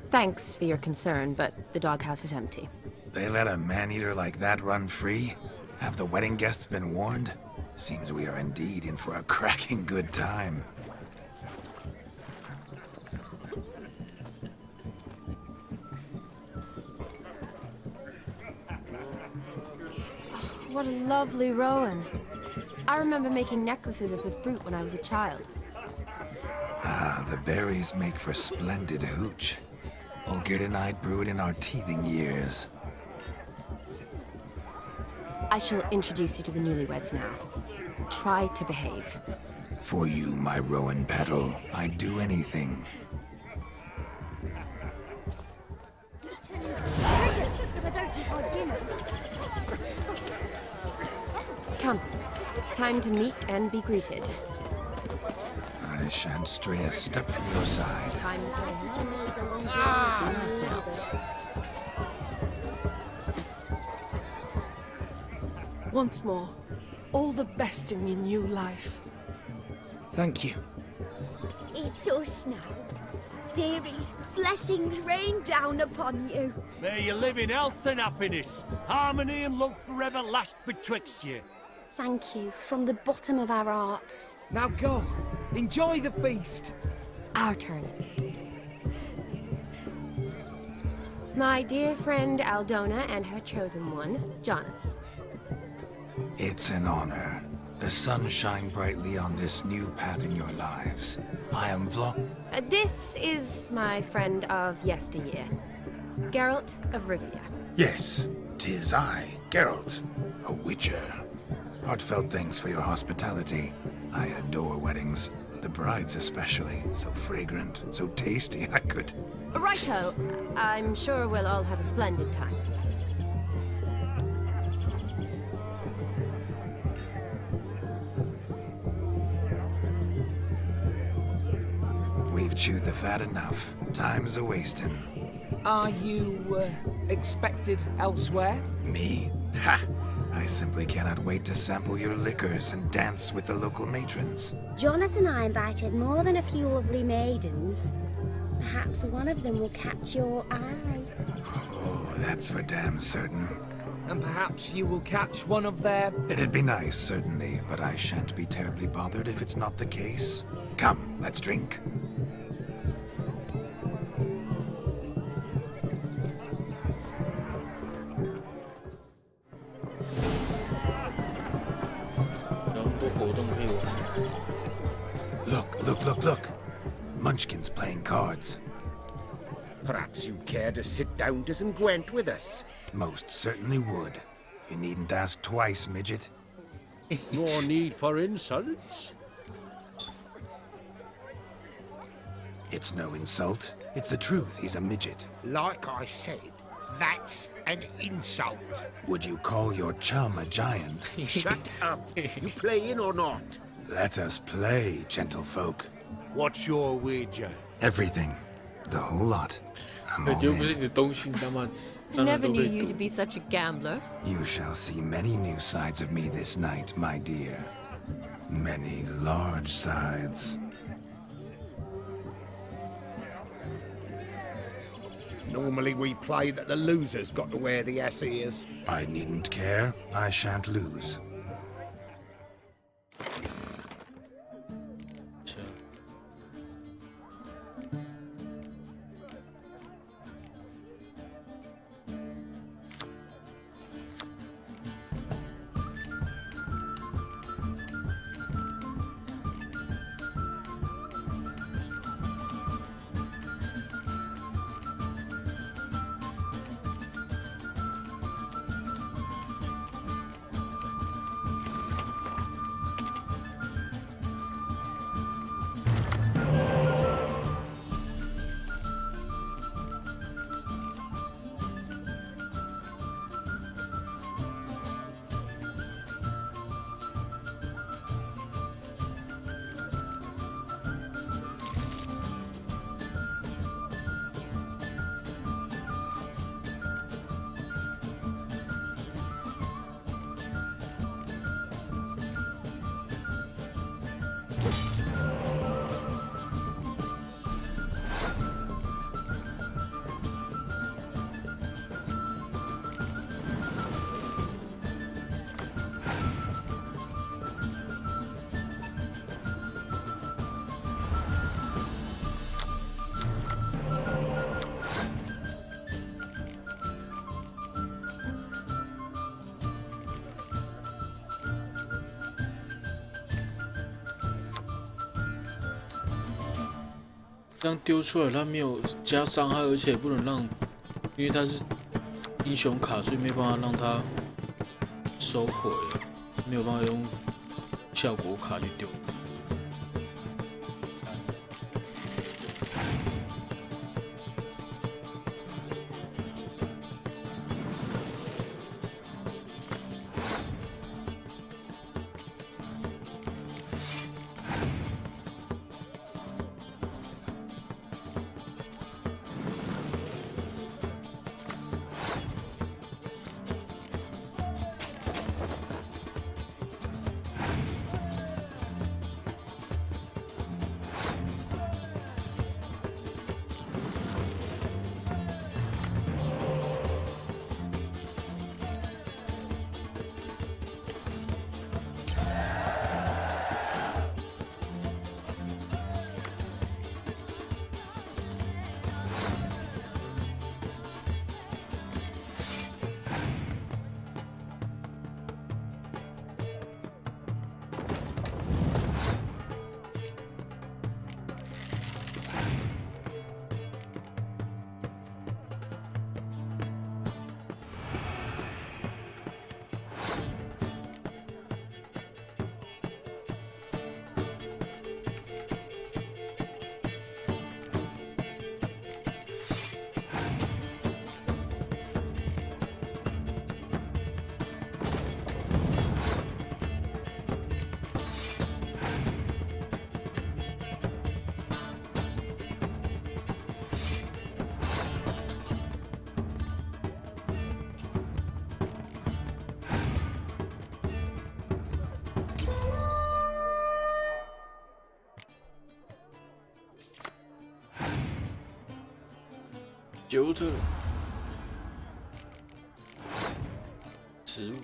Thanks for your concern, but the doghouse is empty. They let a man-eater like that run free? Have the wedding guests been warned? Seems we are indeed in for a cracking good time. What a lovely rowan. I remember making necklaces of the fruit when I was a child. Ah, the berries make for splendid hooch. Olgerd and I brewed in our teething years. I shall introduce you to the newlyweds now. Try to behave. For you, my rowan petal, I'd do anything. Come. Time to meet and be greeted. I shan't stray a step from your side. Time to say hello. Now. Once more, all the best in your new life. Thank you. It's us now. Dearies, blessings rain down upon you. May you live in health and happiness. Harmony and love forever last betwixt you. Thank you, from the bottom of our hearts. Now go. Enjoy the feast. Our turn. My dear friend Aldona and her chosen one, Jonas. It's an honor. The sun shine brightly on this new path in your lives. I am This is my friend of yesteryear, Geralt of Rivia. Yes, 'tis I, Geralt, a witcher. Heartfelt thanks for your hospitality. I adore weddings. The brides especially. So fragrant, so tasty, I could... Righto. I'm sure we'll all have a splendid time. We've chewed the fat enough. Time's a-wasting. Are you, expected elsewhere? Me? Ha! I simply cannot wait to sample your liquors and dance with the local matrons. Jonas and I invited more than a few lovely maidens. Perhaps one of them will catch your eye. Oh, that's for damn certain. And perhaps you will catch one of their... It'd be nice, certainly, but I shan't be terribly bothered if it's not the case. Come, let's drink. 活动可以玩。Look! Munchkin's playing cards. Perhaps you'd care to sit down to some Gwent with us? Most certainly would. You needn't ask twice, midget. No need for insults. It's no insult. It's the truth. He's a midget. Like I said, that's an insult. Would you call your chum a giant? Shut up. You playing or not? Let us play, gentlefolk. What's your wager? Everything. The whole lot. I'm all 就不是 in. 你的东西，你知道吗？ I never knew you to be such a gambler. You shall see many new sides of me this night, my dear. Many large sides. Normally we play that the loser's got to wear the ass ears. I needn't care. I shan't lose. 这样丢出来，它没有加伤害，而且不能让，因为它是英雄卡，所以没办法让它收回，没有办法用效果卡去丢。 丢的植物。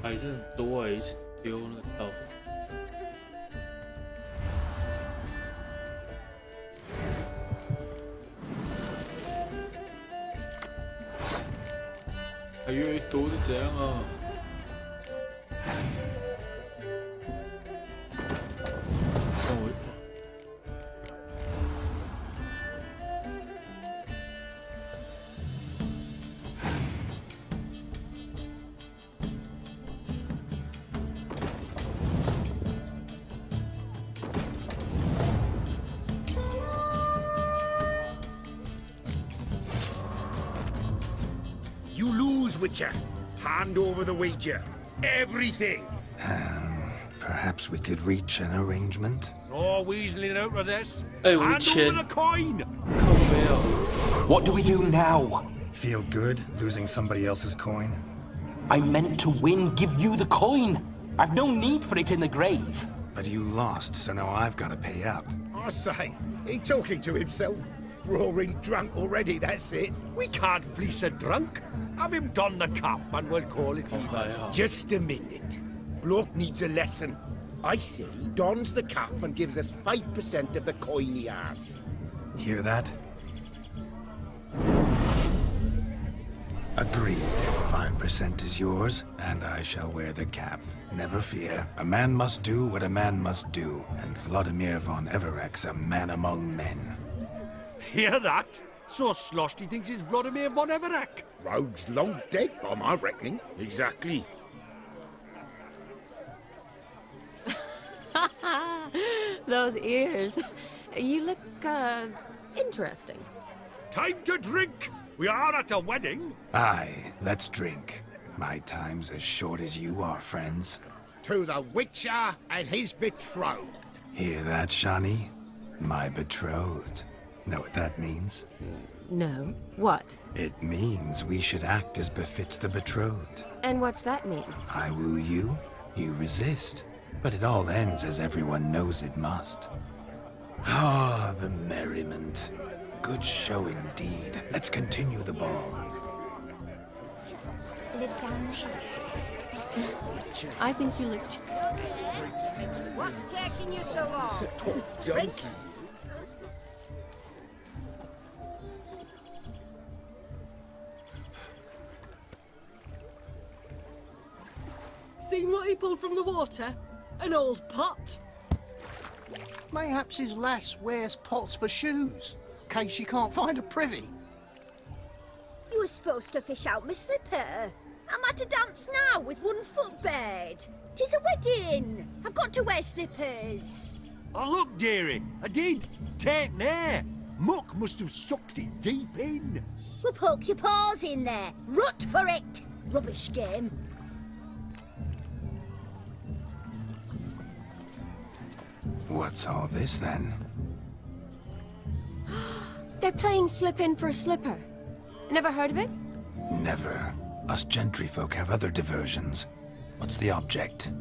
还是很多一直丢那个道。还越来越多是怎样啊？让我。 You lose, Witcher. Hand over the wager. Everything. Perhaps we could reach an arrangement? No weaseling out of this. Hey, Hand over the coin. What do we do now? Feel good losing somebody else's coin? I meant to win, give you the coin. I've no need for it in the grave. But you lost, so now I've got to pay up. I say, he talking to himself. Roaring drunk already, that's it. We can't fleece a drunk. Have him don the cap and we'll call it even. Just a minute. Bloke needs a lesson. I say he dons the cap and gives us 5% of the coin he has. Hear that? Agreed. 5% is yours, and I shall wear the cap. Never fear. A man must do what a man must do, and Vladimir von Everek's a man among men. Hear that? So sloshed he thinks he's Vladimir von Everek. Rogue's long dead, by my reckoning. Exactly. Those ears. You look, interesting. Time to drink! We are at a wedding. Aye, let's drink. My time's as short as you are, friends. To the Witcher and his betrothed. Hear that, Shani? My betrothed. Know what that means? No. What? It means we should act as befits the betrothed. And what's that mean? I woo you, you resist. But it all ends as everyone knows it must. Ah, the merriment. Good show indeed. Let's continue the ball. Lives down the hill. I think you look... What's taking you so long? Seen what he pulled from the water? An old pot? Mayhaps his lass wears pots for shoes, in case she can't find a privy. You were supposed to fish out my slipper. I'm at a dance now with one foot bared. 'Tis a wedding. I've got to wear slippers. Oh, look, dearie. I did. Take there. Muck must have sucked it deep in. Well, poke your paws in there. Rut for it. Rubbish game. What's all this then? They're playing slip in for a slipper. Never heard of it? Never. Us gentry folk have other diversions. What's the object?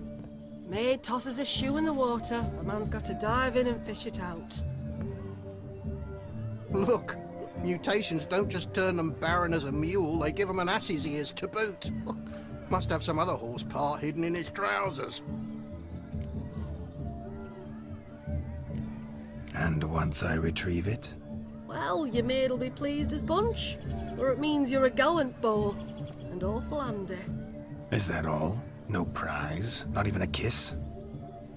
Maid tosses a shoe in the water. A man's got to dive in and fish it out. Look, mutations don't just turn them barren as a mule, they give them an ass's ears to boot. Must have some other horse part hidden in his trousers. And once I retrieve it? Well, your maid'll be pleased as punch. Or it means you're a gallant beau. And awful handy. Is that all? No prize? Not even a kiss?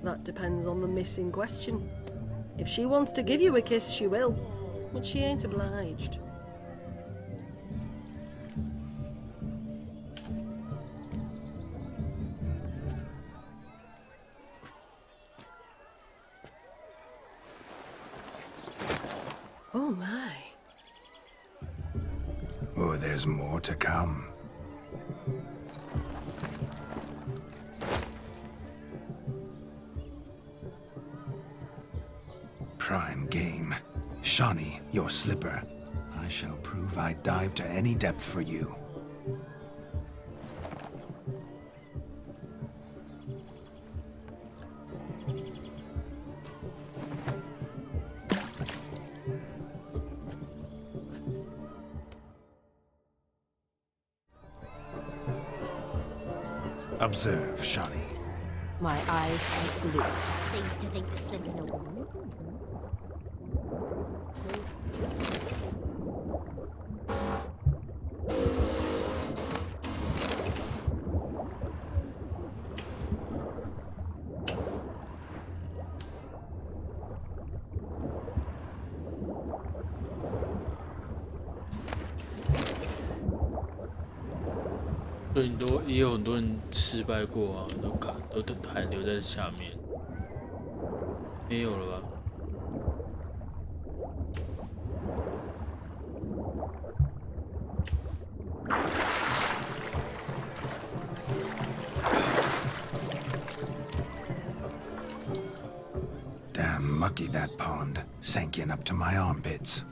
That depends on the miss in question. If she wants to give you a kiss, she will. But she ain't obliged. Oh my. Oh, there's more to come. prime game. Shawnee, your slipper. I shall prove I'd dive to any depth for you. Observe, Shawnee. My eyes are blue. Seems to think the slipper no one.所以也有很多人失败过啊，都还留在下面，没有了吧？ Damn mucky that pond, sank in up to my armpits.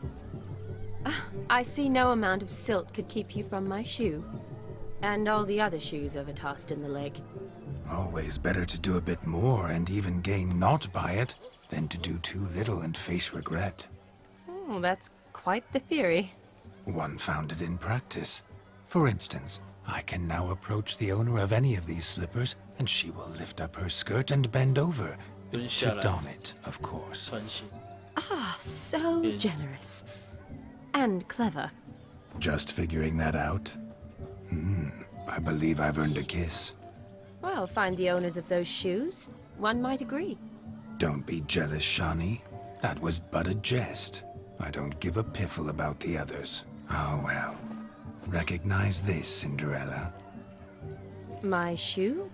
I see no amount of silt could keep you from my shoe. And all the other shoes overtossed in the lake. Always better to do a bit more and even gain naught by it than to do too little and face regret. Oh, that's quite the theory. One founded in practice. For instance, I can now approach the owner of any of these slippers and she will lift up her skirt and bend over. To don it, of course. Ah, so generous. And clever. Just figuring that out? I believe I've earned a kiss. Well, find the owners of those shoes. One might agree. Don't be jealous, Shawnee. That was but a jest. I don't give a piffle about the others. Oh well. Recognize this, Cinderella. My shoe?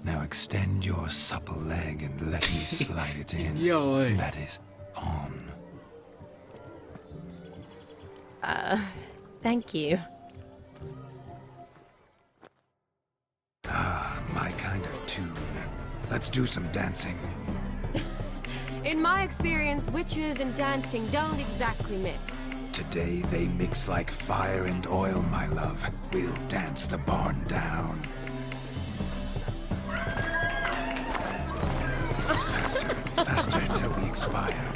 Now extend your supple leg and let me slide it in. That is, on. Thank you. Ah, my kind of tune. Let's do some dancing. In my experience, witches and dancing don't exactly mix. Today they mix like fire and oil, my love. We'll dance the barn down. Faster, faster till we expire.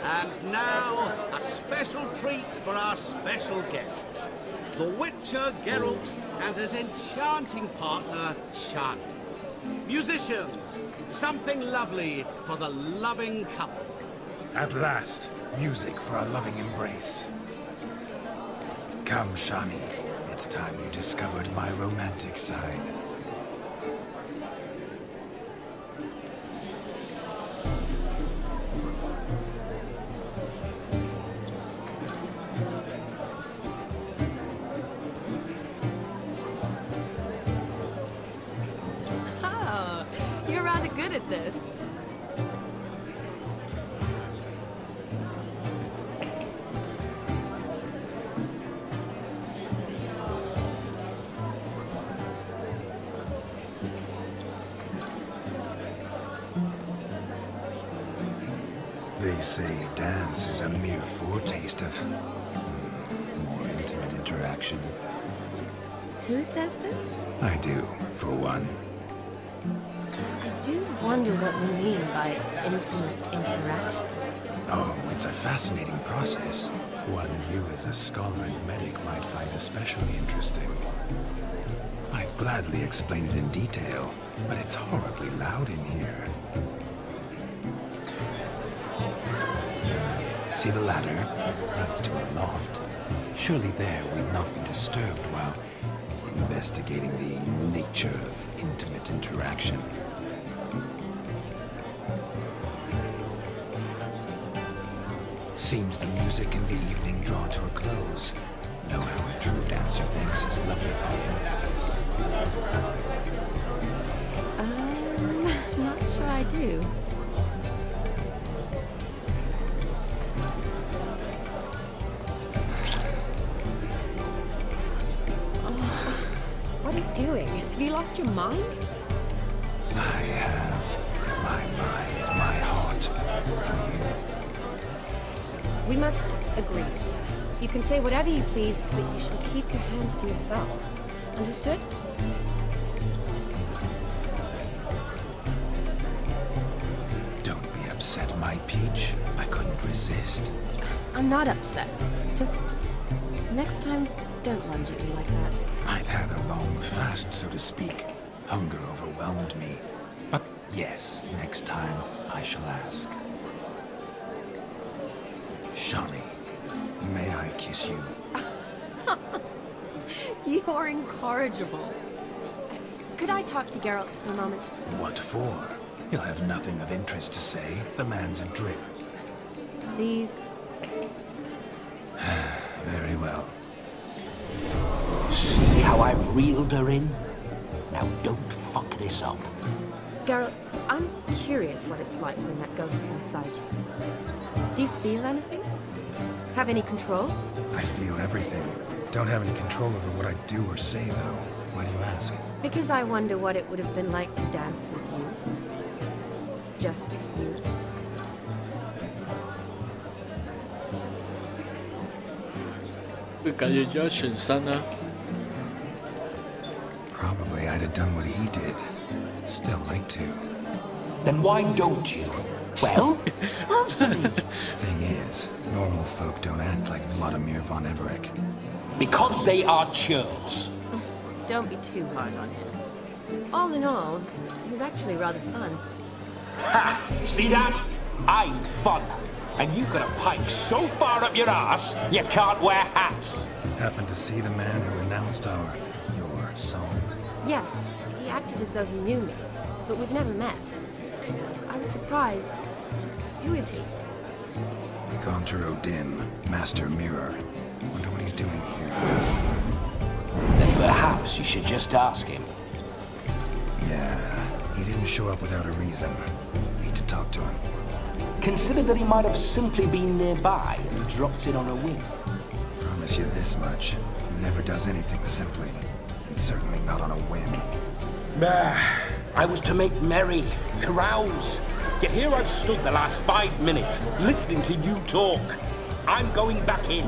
And now, a special treat for our special guests. The Witcher Geralt and his enchanting partner, Shawnee. Musicians, something lovely for the loving couple. At last, music for a loving embrace. Come, Shawnee. It's time you discovered my romantic side. Oh, you're rather good at this. They say dance is a mere foretaste of more intimate interaction. Who says this? I do, for one. I do wonder what we mean by intimate interaction. Oh, it's a fascinating process. One you as a scholar and medic might find especially interesting. I'd gladly explain it in detail, but it's horribly loud in here. See the ladder? Leads to a loft. Surely there we'd not be disturbed while investigating the nature of intimate interaction. Seems the music in the evening draw to a close. Know how a true dancer thanks his lovely partner. Not sure I do. What are you doing? Have you lost your mind? I have my mind, my heart for you. We must agree. You can say whatever you please, but you shall keep your hands to yourself. Understood? Don't be upset, my peach. I couldn't resist. I'm not upset. Just next time, don't lunge at me like that. I'd had a long fast, so to speak. Hunger overwhelmed me. But yes, next time I shall ask. Shawnee, may I kiss you? You are incorrigible. Could I talk to Geralt for a moment? What for? He'll have nothing of interest to say. The man's adrift. Please. Very well. See how I've reeled her in? Now don't fuck this up. Geralt, I'm curious what it's like when that ghost's inside you. Do you feel anything? Have any control? I feel everything. Don't have any control over what I do or say, though. Why do you ask? Because I wonder what it would have been like to dance with you. Just you. Probably I'd have done what he did. Still like to. Then why don't you? Well, answer me. Thing is, normal folk don't act like Vladimir von Everett. Because they are churls. Don't be too hard on him. All in all, he's actually rather fun. Ha! See that? I'm fun. And you've got a pike so far up your ass, you can't wear hats. Happened to see the man who announced your song? Yes, he acted as though he knew me, but we've never met. I was surprised. Who is he? Gaunter O'Dim, Master Mirror. Wonder what he's doing here. Then perhaps you should just ask him. Yeah, he didn't show up without a reason. Need to talk to him. Consider that he might have simply been nearby and dropped in on a whim. Promise you this much. He never does anything simply. And certainly not on a whim. I was to make merry, carouse. Yet here I've stood the last 5 minutes, listening to you talk. I'm going back in.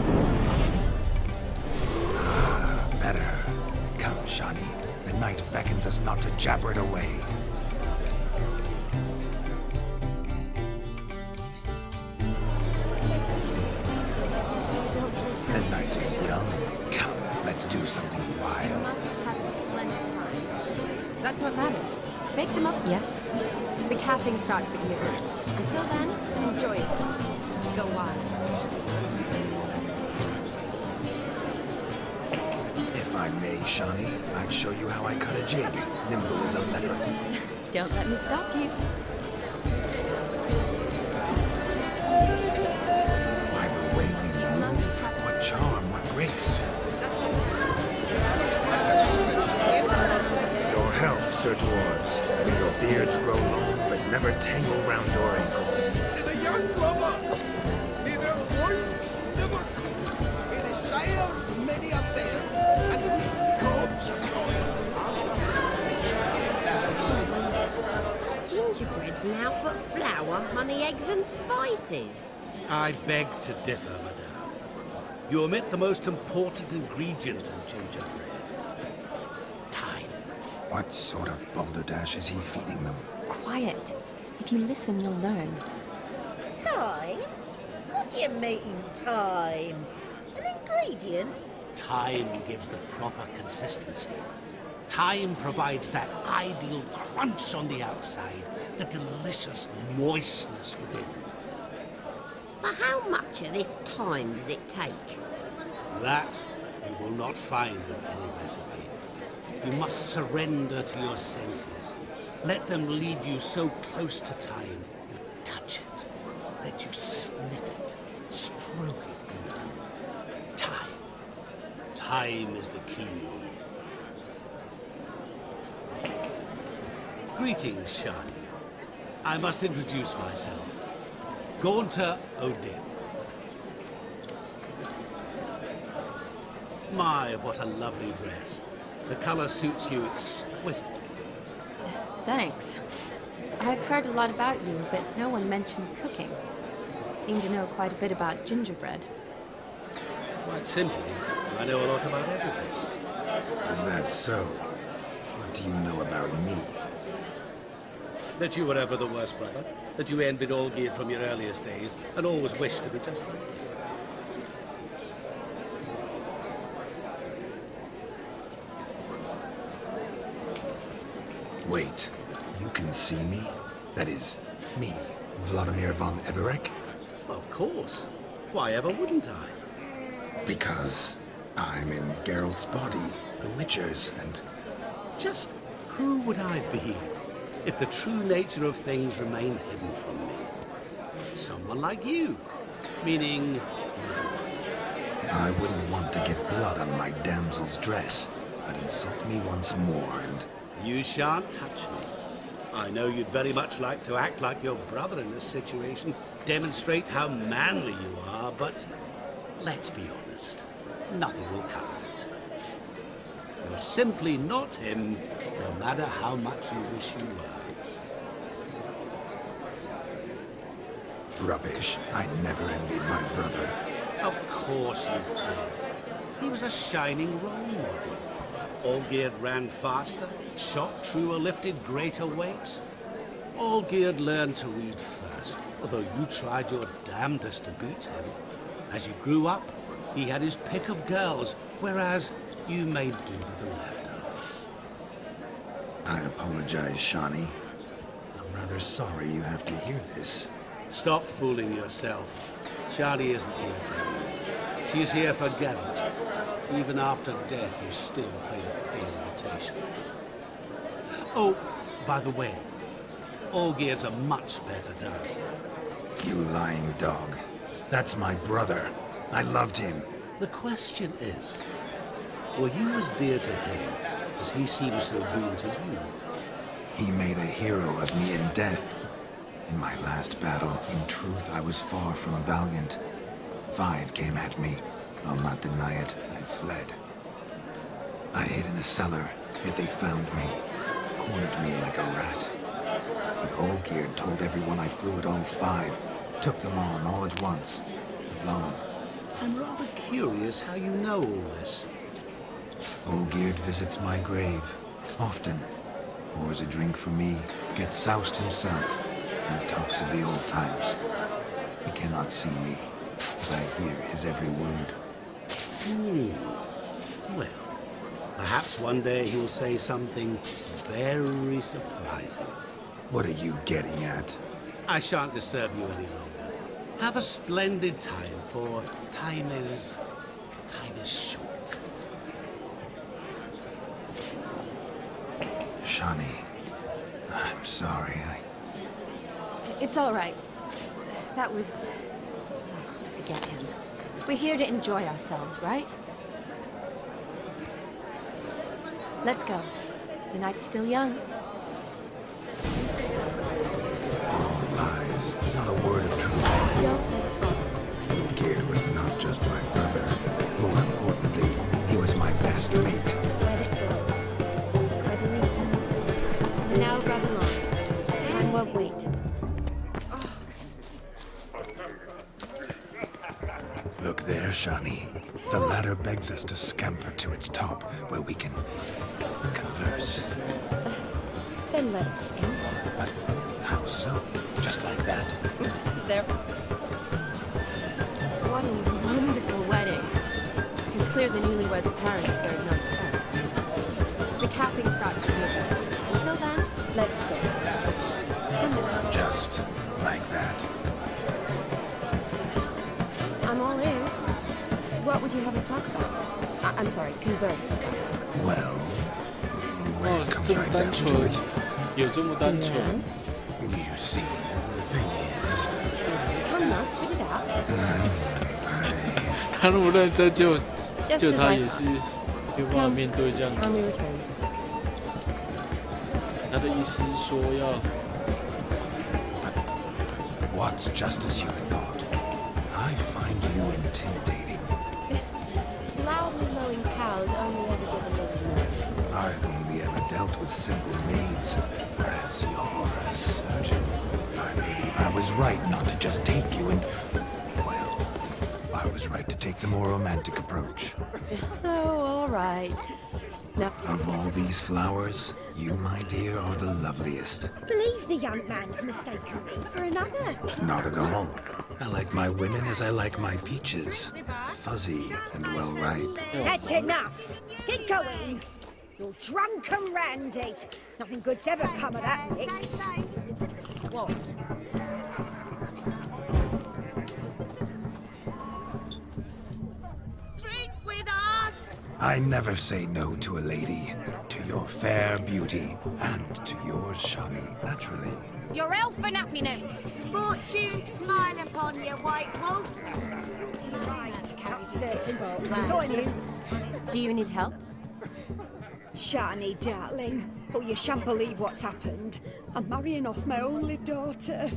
Better. Come, Shawnee. The night beckons us not to jabber it away. The night is young. Come, let's do something You wild. must have a splendid time. That's what matters. Make them up, yes. The caffeine starts at midnight. Until then, enjoy yourself. Go wild. If I may, Shawnee, I'd show you how I cut a jig, nimble as a leopard. Don't let me stop you. By the way you move, what charm, what grace. Your health, Sir Dwarves. May your beards grow long, but never tangle round your ankles. To the young lovers, may their loins never cool. It is served many a bear, and God's coin. Gingerbread's now but flour, honey, eggs and spices. I beg to differ, madame. You omit the most important ingredient in gingerbread. Time. What sort of balderdash is he feeding them? Quiet. If you listen, you'll learn. Time? What do you mean, time? An ingredient? Time gives the proper consistency. Time provides that ideal crunch on the outside, the delicious moistness within. So how much of this time does it take? That you will not find in any recipe. You must surrender to your senses. Let them lead you so close to time, you touch it. Let you sniff it, stroke it even. Time. Time is the key. Greetings, Shani. I must introduce myself. Gaunter Odin. My, what a lovely dress. The color suits you exquisitely. Thanks. I've heard a lot about you, but no one mentioned cooking. Seem to know quite a bit about gingerbread. Quite simply, I know a lot about everything. Is that so? What do you know about me? That you were ever the worst brother. That you envied Olgierd from your earliest days, and always wished to be just like you. Wait, you can see me? That is, me, Vladimir von Everek? Of course. Why ever wouldn't I? Because I'm in Geralt's body, the Witcher's, and... Just who would I be if the true nature of things remained hidden from me? Someone like you. Meaning... I wouldn't want to get blood on my damsel's dress, but insult me once more and... You shan't touch me. I know you'd very much like to act like your brother in this situation, demonstrate how manly you are, but let's be honest, nothing will come of it. You're simply not him, no matter how much you wish you were. Rubbish. I never envied my brother. Of course you did. He was a shining role model. Olgierd ran faster, shot truer, lifted greater weights. Olgierd learned to read first, although you tried your damnedest to beat him. As you grew up, he had his pick of girls, whereas you made do with the leftovers. I apologize, Shani. I'm rather sorry you have to hear this. Stop fooling yourself. Shani isn't here for you. She's here for Geralt. Even after death, you still play the pale imitation. Oh, by the way, Olgierd's a much better dancer. You lying dog. That's my brother. I loved him. The question is, were you as dear to him as he seems to have been to you? He made a hero of me in death. In my last battle, in truth, I was far from valiant. 5 came at me. I'll not deny it, I fled. I hid in a cellar, yet they found me, cornered me like a rat. But Olgierd told everyone I flew at all 5, took them on all at once, alone. I'm rather curious how you know all this. Olgierd visits my grave, often. Pours a drink for me, gets soused himself, and talks of the old times. He cannot see me, but I hear his every word. Well, perhaps one day he'll say something very surprising. What are you getting at? I shan't disturb you any longer. Have a splendid time, for time is short. Shani, I'm sorry, It's all right. That was... Oh, forget him. We're here to enjoy ourselves, right? Let's go. The night's still young. All lies, not a word of truth. Don't let it bother you. Olgierd was not just my brother. More importantly, he was my best mate. Let it go. I believe him. Now, run along. Time won't wait. Look there, Shani. The ladder begs us to scamper to its top, where we can converse. Then let us scamper. But how so? Just like that? There. What a wonderful wedding. It's clear the newlyweds' parents spared no expense. The capping starts at midnight. Until then, let's sit. Come now. Just like that. would you have us talk about? I'm sorry, converse about. Well, when it comes 这么 right 单 down 纯 to it, 有这么单纯 you see, the thing is, Come now, spit it out. 他那么认真就 Just as 他 I 也是没有办法面对这样子 Time we return. 他的意思是说要 what's just as you thought? I find you intimidating. Loudly mowing cows only ever give a little milk. I've only ever dealt with simple maids, whereas you're a surgeon. I believe I was right not to just take you and... Well, I was right to take the more romantic approach. Oh, all right. Now, Of all these flowers, you, my dear, are the loveliest. Believe the young man's mistaken me for another. Not at all. I like my women as I like my peaches. Fuzzy and well ripe. That's enough. Get going. You're drunk and randy. Nothing good's ever come of that mix. What? Drink with us! I never say no to a lady. To your fair beauty, and to yours, Shani, naturally. Your elfin happiness! Fortune smile upon you, White Wolf! Right, that's certain. So in the... do you need help? Shani, darling. Oh, you shan't believe what's happened. I'm marrying off my only daughter.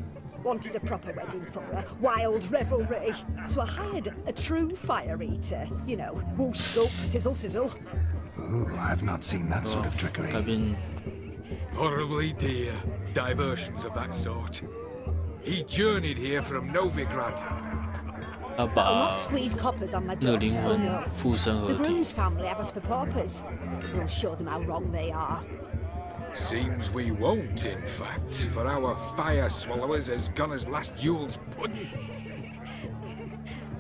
Wanted a proper wedding for her, wild revelry. So I hired a true fire eater. You know, whoosh, scoop, sizzle, sizzle. Ooh, I've not seen that sort of trickery. Horribly dear diversions of that sort. He journeyed here from Novigrad. I'll not squeeze coppers on my daughter, oh no. 附身合 The 体 groom's family have us for paupers. We'll show them how wrong they are. Seems we won't, in fact, for our fire swallowers has gone as last Yule's pudding.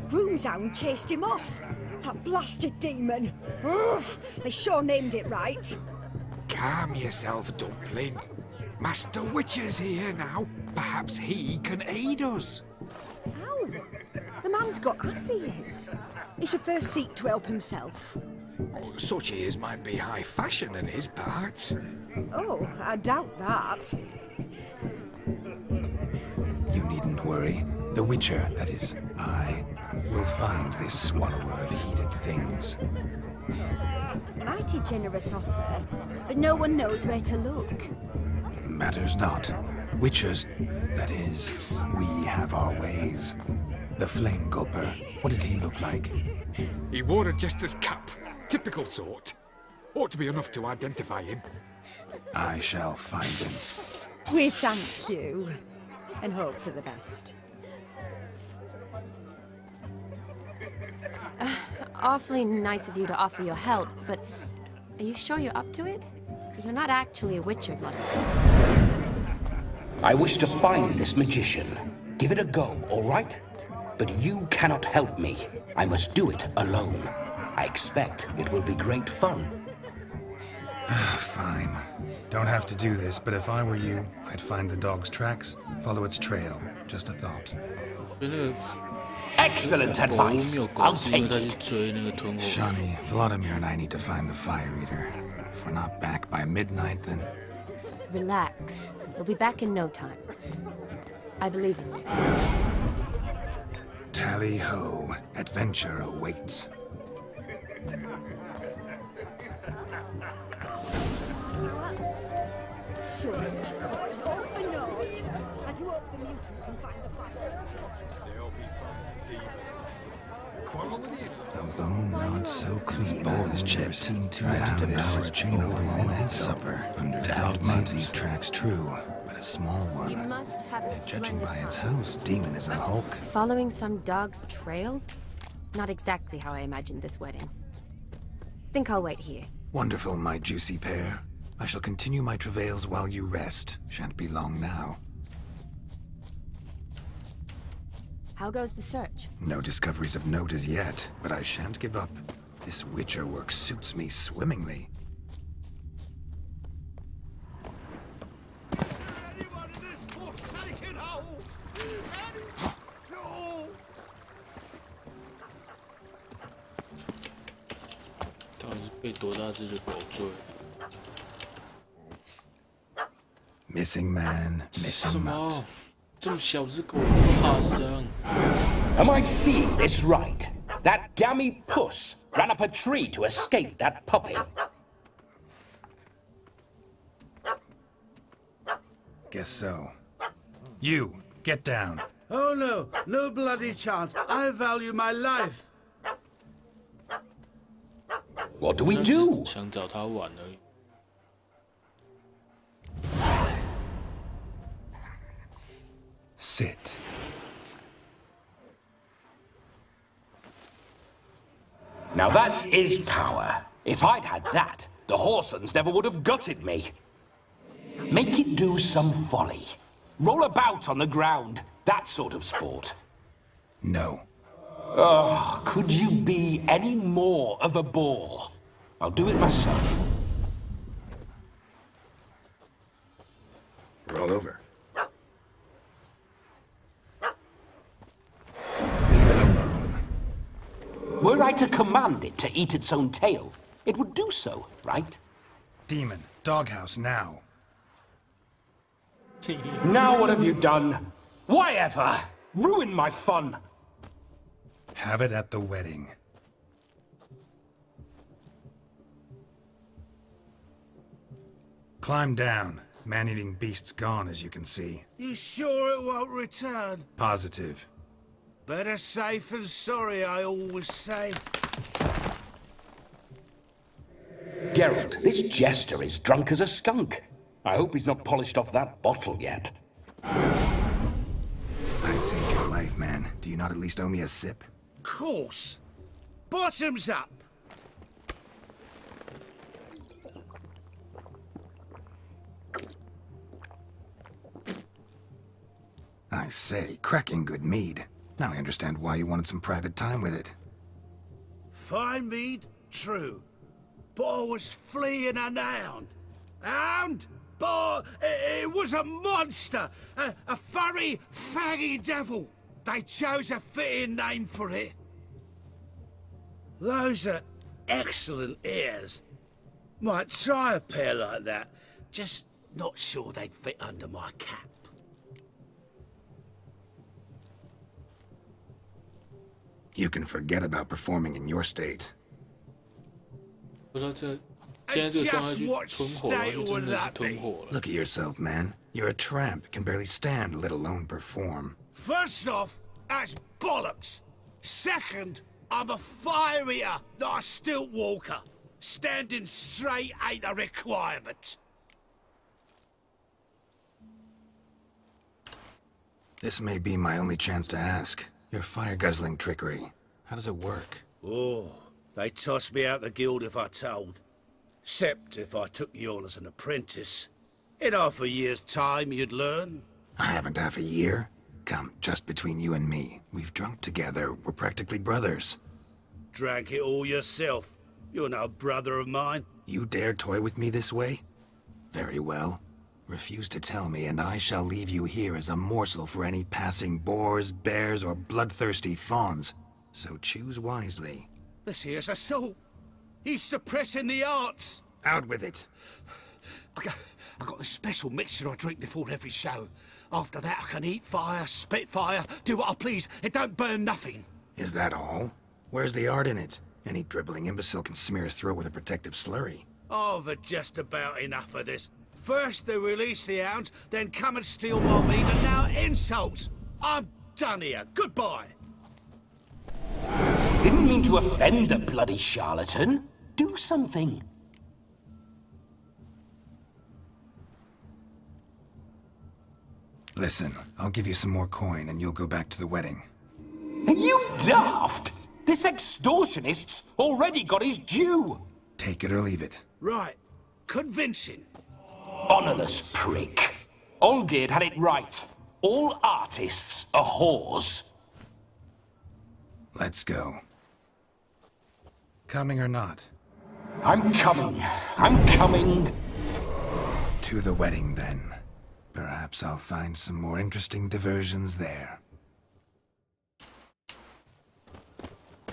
Groom's hound chased him off. That blasted demon. Ugh, they sure named it right. Calm yourself, Dumpling. Master Witcher's here now. Perhaps he can aid us. Ow! The man's got ass, he is. He should first seek to help himself. Such ears might be high fashion in his part. Oh, I doubt that. You needn't worry. The Witcher, that is, I, will find this swallower of heated things. Mighty generous offer, but no one knows where to look. Matters not. Witchers, that is, we have our ways. The Flame Gulper, what did he look like? He wore a jester's cap. Typical sort. Ought to be enough to identify him. I shall find him. We thank you, and hope for the best. Awfully nice of you to offer your help, but are you sure you're up to it? You're not actually a witcher, like. I wish to find this magician. Give it a go, all right? But you cannot help me. I must do it alone. I expect it will be great fun. Fine. Don't have to do this, but if I were you, I'd find the dog's tracks, follow its trail. Just a thought. Excellent advice. I'll take it. Shani, Vladimir and I need to find the fire eater. If we're not back by midnight, then... Relax. We'll be back in no time. I believe in you. Tally-ho. Adventure awaits. So much coin, all for naught. I do hope the mutant can find the fire. A bone not so clean as chips. Seen two hours chain of long and supper. Doubt made these tracks true, but a small one. You must have a Judging by its time. house, demon is a hulk. Following some dog's trail? Not exactly how I imagined this wedding. Think I'll wait here. Wonderful, my juicy pair. I shall continue my travails while you rest. Shan't be long now. How goes the search? No discoveries of note as yet, but I shan't give up. This Witcher work suits me swimmingly. 被多大只的狗追。 Missing man, missing mutt. 这么小只狗这么怕是这样 Am I seeing this right? That gammy puss ran up a tree to escape that puppy. Guess so. You, get down. Oh no, no bloody chance. I value my life. What do we do? 想找他玩而已。 Sit. Now that is power. If I'd had that, the Horsons never would have gutted me. Make it do some folly. Roll about on the ground. That sort of sport. No. Oh, could you be any more of a bore? I'll do it myself. Roll over. Were I to command it to eat its own tail, it would do so, right? Demon, doghouse now. Now what have you done? Why ever? Ruin my fun. Have it at the wedding. Climb down. Man-eating beast's gone, as you can see. You sure it won't return? Positive. Better safe than sorry, I always say. Geralt, this jester is drunk as a skunk. I hope he's not polished off that bottle yet. I saved your life, man. Do you not at least owe me a sip? Course. Bottoms up. I say, cracking good mead. Now I understand why you wanted some private time with it. Fine mead, true. But I was fleeing an hound. Hound? But it was a monster! A furry, faggy devil! They chose a fitting name for it. Those are excellent ears. Might try a pair like that. Just not sure they'd fit under my cap. You can forget about performing in your state. 不知道这现在这个状态就吞火了，就真的是吞火了。 Look at yourself, man. You're a tramp, can barely stand, let alone perform. First off, that's bollocks. Second, I'm a fire eater, not a stilt walker. Standing straight ain't a requirement. This may be my only chance to ask. Your fire-guzzling trickery. How does it work? Oh, they toss me out the guild if I told. Except if I took you on as an apprentice. In half a year's time, you'd learn. I haven't half a year. Come, just between you and me. We've drunk together. We're practically brothers. Drank it all yourself. You're no brother of mine. You dare toy with me this way? Very well. Refuse to tell me, and I shall leave you here as a morsel for any passing boars, bears, or bloodthirsty fawns. So choose wisely. This here's assault. He's suppressing the arts. Out with it. I got a special mixture I drink before every show. After that, I can eat fire, spit fire, do what I please. It don't burn nothing. Is that all? Where's the art in it? Any dribbling imbecile can smear his throat with a protective slurry. I've had just about enough of this. First they release the hounds, then come and steal my meat, and now insults. I'm done here. Goodbye. Didn't mean to offend the bloody charlatan. Do something. Listen, I'll give you some more coin and you'll go back to the wedding. Are you daft? This extortionist's already got his due. Take it or leave it. Right. Convincing. Honourless prick. Olgierd had it right. All artists are whores. Let's go. Coming or not? I'm coming. I'm coming. To the wedding, then. Perhaps I'll find some more interesting diversions there.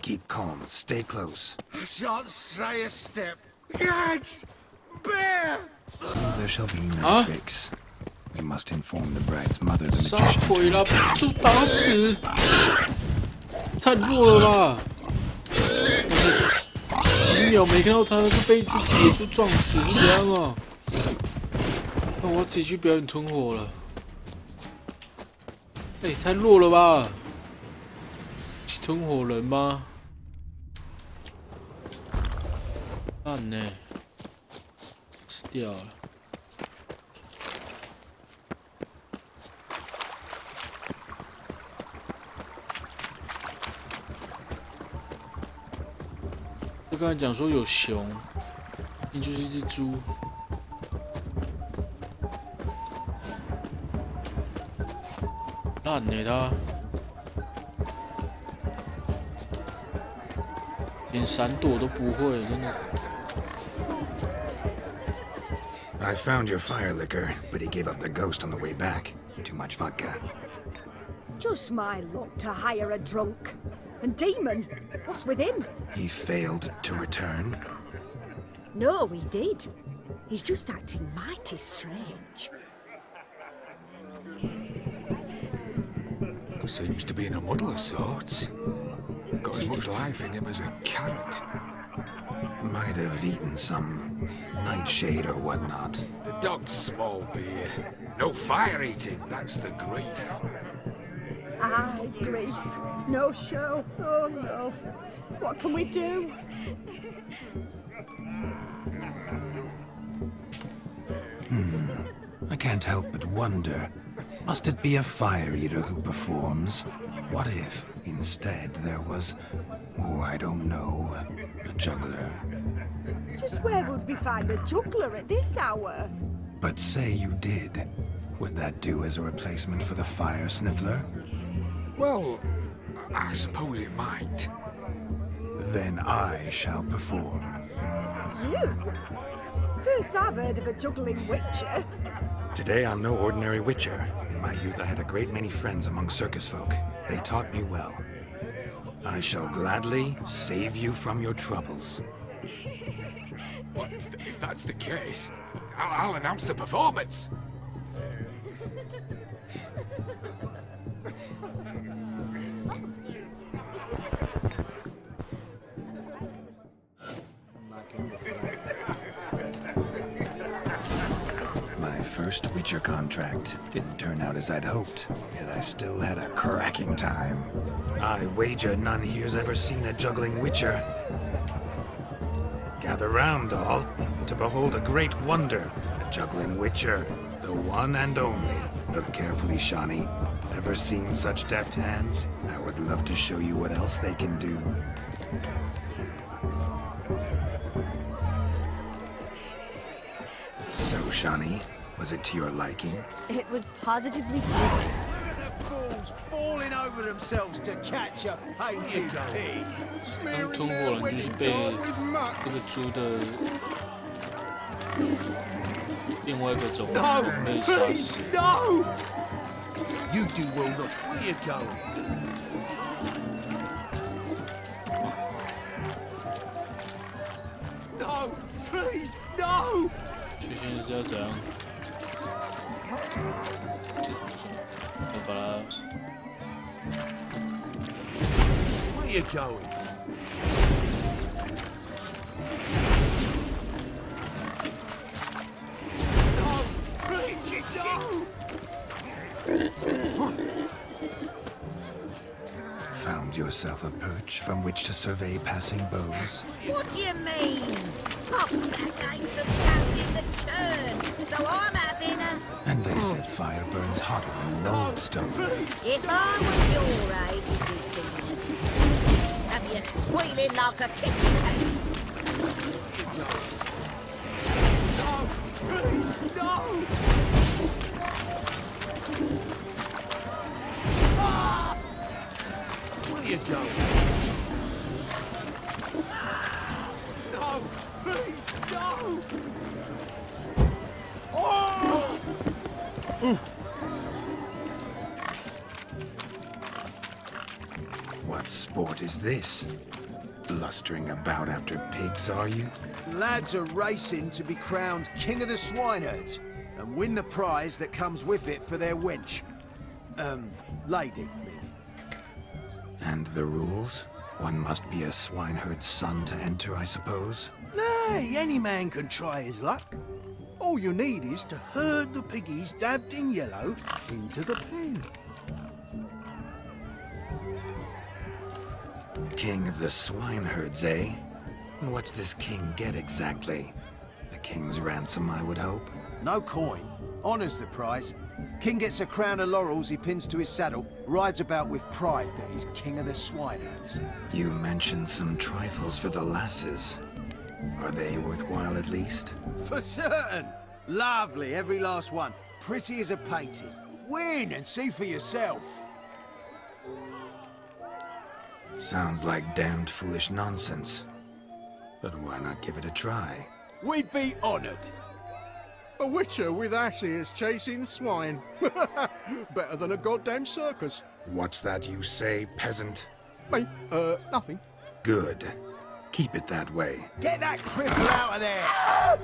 Keep calm. Stay close. I shan't stray a step. Yes! Bear! There shall be no tricks. We must inform the bride's mother, the 杀 magician. 鬼了，就打死！太弱了吧！几秒没看到他就被一只野猪撞死，是这样啊？那我要自己去表演吞火了。哎，太弱了吧！吞火人吗？烂呢，死掉了。他刚才讲说有熊，那就是一只猪。烂呢他。 连闪躲都不会，真的。I found your fire liquor, but he gave up the ghost on the way back. Too much vodka. Just my luck to hire a drunk. And Demon, what's with him? He failed to return. No, he did. He's just acting mighty strange. Seems to be in a muddle of sorts. Got as much life in him as a carrot. Might have eaten some nightshade or whatnot. The dog's small beer. No fire eating, that's the grief. Aye, grief. No show. Oh no. What can we do? I can't help but wonder. Must it be a fire eater who performs? What if, instead, there was, oh, I don't know, a juggler? Just where would we find a juggler at this hour? But say you did. Would that do as a replacement for the fire sniffler? Well, I suppose it might. Then I shall perform. You? First I've heard of a juggling witcher. Today I'm no ordinary witcher. In my youth I had a great many friends among circus folk. They taught me well. I shall gladly save you from your troubles. Well, if that's the case, I'll announce the performance. First Witcher contract. Didn't turn out as I'd hoped, yet I still had a cracking time. I wager none here's ever seen a juggling Witcher. Gather round, all, to behold a great wonder, a juggling Witcher, the one and only. Look carefully, Shawnee. Ever seen such deft hands? I would love to show you what else they can do. So, Shawnee, was it to your liking? It was positively gripping. Look at the fools falling over themselves to catch a painted pig. 当吞火人就是被这个猪的另外一个种类杀死。 No! You do well not. Where you going? No! Please, no! 确信是要怎样？我把它。 Where you going? No! Please, no! Found yourself a perch from which to survey passing bows? What do you mean? Pop back against the ground in the turn, so I'm having a... And they said fire burns hotter than an old stove. If I was your age, you'd see me. Have you squealing like a kitchen cat? No! Please, no! Ah! Where you going? No! Please, no! Oh! What sport is this? blustering about after pigs, are you? Lads are racing to be crowned King of the Swineherds and win the prize that comes with it for their wench. Lady, meaning. And the rules? One must be a swineherd's son to enter, I suppose? Nay, any man can try his luck. All you need is to herd the piggies dabbed in yellow into the pen. King of the swineherds, eh? And what's this king get exactly? A king's ransom, I would hope? No coin. Honours the prize. King gets a crown of laurels he pins to his saddle, rides about with pride that he's King of the Swineherds. You mentioned some trifles for the lasses. Are they worthwhile at least? For certain! Lovely, every last one. Pretty as a painting. Win and see for yourself. Sounds like damned foolish nonsense. But why not give it a try? We'd be honoured. A witcher with asses chasing swine. Better than a goddamn circus. What's that you say, peasant? Me? Nothing. Good. Keep it that way. Get that cripple out of there!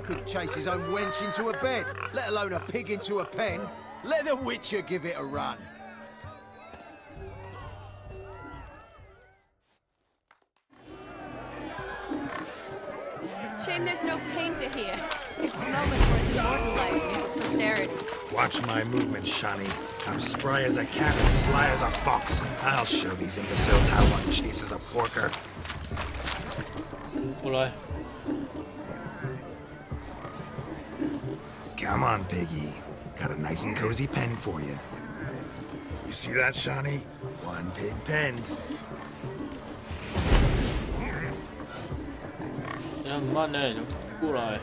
Couldn't chase his own wench into a bed, let alone a pig into a pen. Let the witcher give it a run. Shame there's no painter here. It's a moment worth immortalizing for posterity. Watch my movement, Shani. I'm spry as a cat and sly as a fox. I'll show these imbeciles how one chases a porker. 过来。 Come on, piggy. Got a nice and cozy pen for you. You see that, Shani? One pig penned. 你很慢呢，你过来。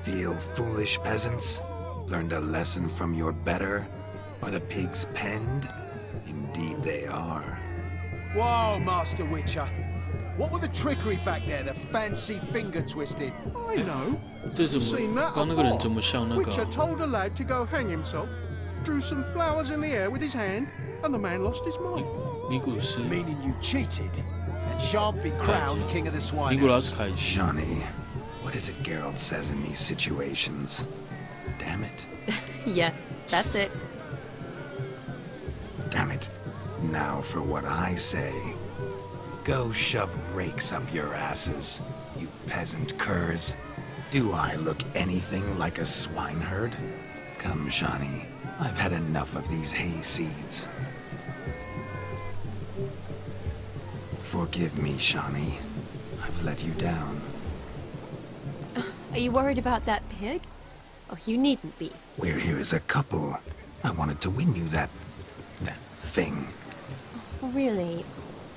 Feel foolish, peasants? Learned a lesson from your better? Are the pigs penned? Indeed they are. Whoa, Master Witcher. What were the trickery back there, the fancy finger twisting? I know. 这是 Seen that 刚那个人怎么像那个 Witcher told a lad to go hang himself, drew some flowers in the air with his hand, and the man lost his mind. 尼古斯 Meaning you cheated and shan't be crowned King of the 尼古拉 Swine. 斯凯奇。 Shani, what is it Geralt says in these situations? Damn it. Yes, that's it. Damn it. Now for what I say. Go shove rakes up your asses, you peasant curs. Do I look anything like a swineherd? Come, Shani. I've had enough of these hay seeds. Forgive me, Shani. I've let you down. Are you worried about that pig? Oh, you needn't be. We're here as a couple. I wanted to win you that thing. Oh, really?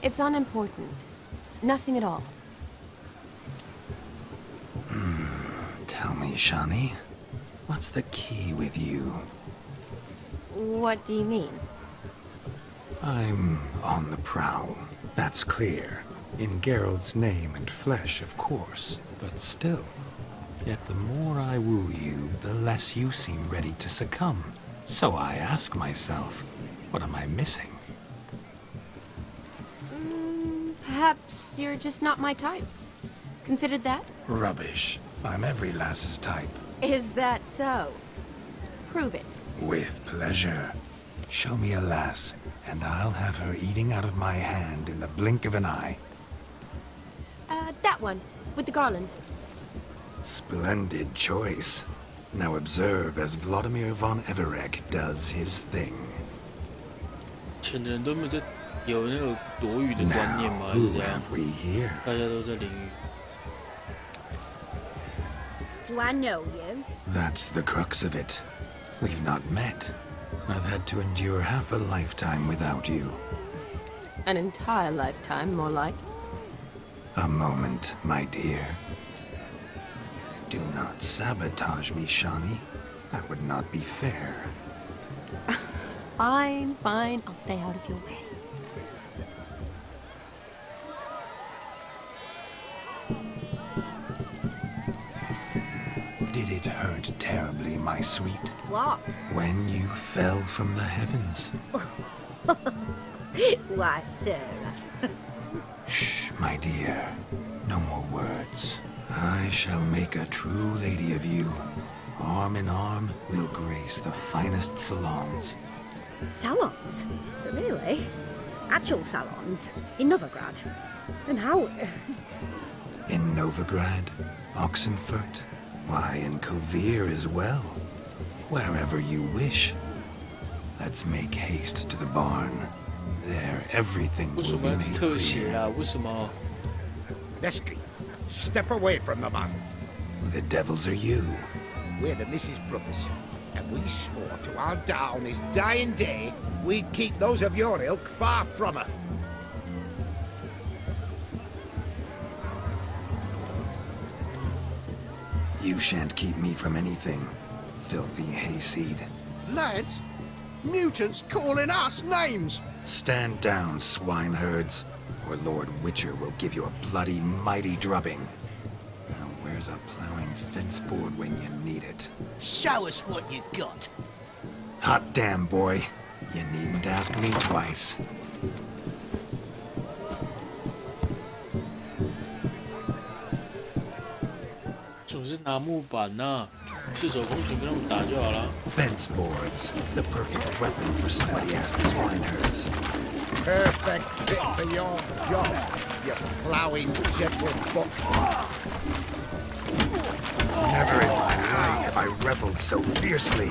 It's unimportant. Nothing at all. Tell me, Shani, what's the key with you? What do you mean? I'm on the prowl. That's clear. In Geralt's name and flesh, of course. But still. Yet the more I woo you, the less you seem ready to succumb. So I ask myself, what am I missing? Perhaps you're just not my type. Considered that? Rubbish. I'm every lass's type. Is that so? Prove it. With pleasure. Show me a lass, and I'll have her eating out of my hand in the blink of an eye. That one, with the garland. Splendid choice. Now observe as Vladimir von Everek does his thing. 前的人都没有在有那个躲雨的观念吗？还是 Who 怎样 have？we here? 大家都在淋雨。 Do I know you? That's the crux of it. We've not met. I've had to endure half a lifetime without you. An entire lifetime, more like. A moment, my dear. Do not sabotage me, Shani. That would not be fair. Fine, fine. I'll stay out of your way. burnt terribly, my sweet. What? When you fell from the heavens. Why, Sarah? Shh, my dear. No more words. I shall make a true lady of you. Arm in arm, we'll grace the finest salons. Salons? Really? Actual salons? In Novigrad? And how... In Novigrad, Oxenfurt, why, in Kovir as well. Wherever you wish. Let's make haste to the barn. There, everything will be made clear. Lesky, step away from the man. Who the devils are you? We're the Mrs. Brothers, and we swore to our da on his dying day we'd keep those of your ilk far from her. You shan't keep me from anything, filthy hayseed. Lads, mutants calling us names! Stand down, swineherds, or Lord Witcher will give you a bloody mighty drubbing. Now where's a plowing fence board when you need it? Show us what you got. Hot damn, boy. You needn't ask me twice. 总是拿木板呐、赤手空拳跟他们打就好了。Fence boards, the perfect weapon for sweaty-ass swineherds. Perfect fit for your job, you ploughing gentle buck. Never in my life have I reveled so fiercely.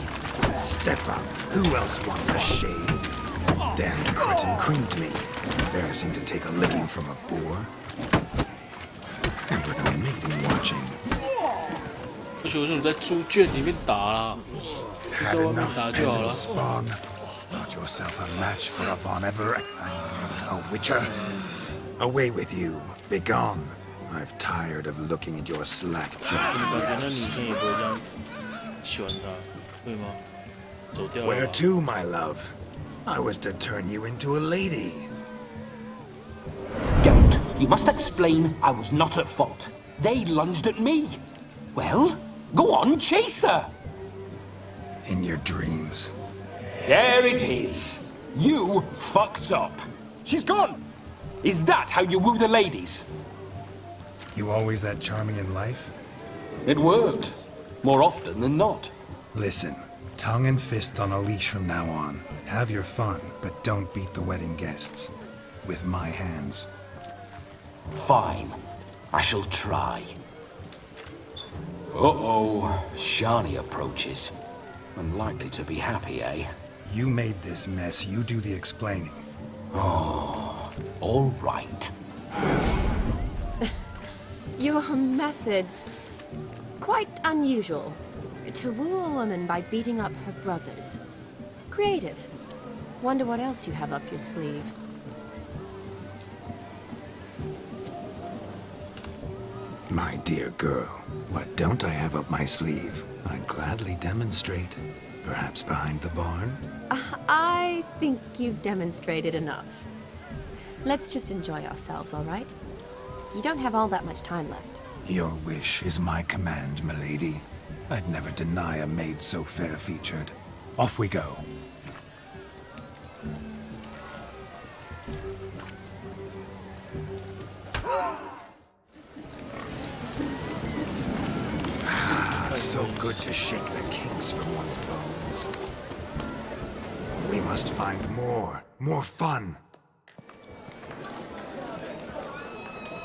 Step up. Who else wants a shave? Damned cretin creamed me. Embarrassing to take a licking from a boar. And with a maiden watching. 而且为什么在猪圈里面打啦？就在外面打就好了。 Got yourself a match for a Von Ever, a Witcher. Away with you. Begone. I've tired of looking at your slack jaw. 你感觉那女生也不会这样喜欢他，会吗？走掉了。 Where to, my love? I was to turn you into a lady. Don't. You must explain I was not at fault. They lunged at me. Well, go on, chase her. In your dreams. There it is. You fucked up. She's gone. Is that how you woo the ladies? You always that charming in life? It worked. More often than not. Listen, tongue and fists on a leash from now on. Have your fun, but don't beat the wedding guests. With my hands. Fine. I shall try. Uh-oh. Shani approaches. Unlikely to be happy, eh? You made this mess. You do the explaining. Oh, all right. Your methods... quite unusual. To woo a woman by beating up her brothers. Creative. Wonder what else you have up your sleeve. My dear girl, what don't I have up my sleeve? I'd gladly demonstrate. Perhaps behind the barn? I think you've demonstrated enough. Let's just enjoy ourselves, all right? You don't have all that much time left. Your wish is my command, milady. I'd never deny a maid so fair-featured. Off we go. So good to shake the kinks from one's bones. We must find more fun.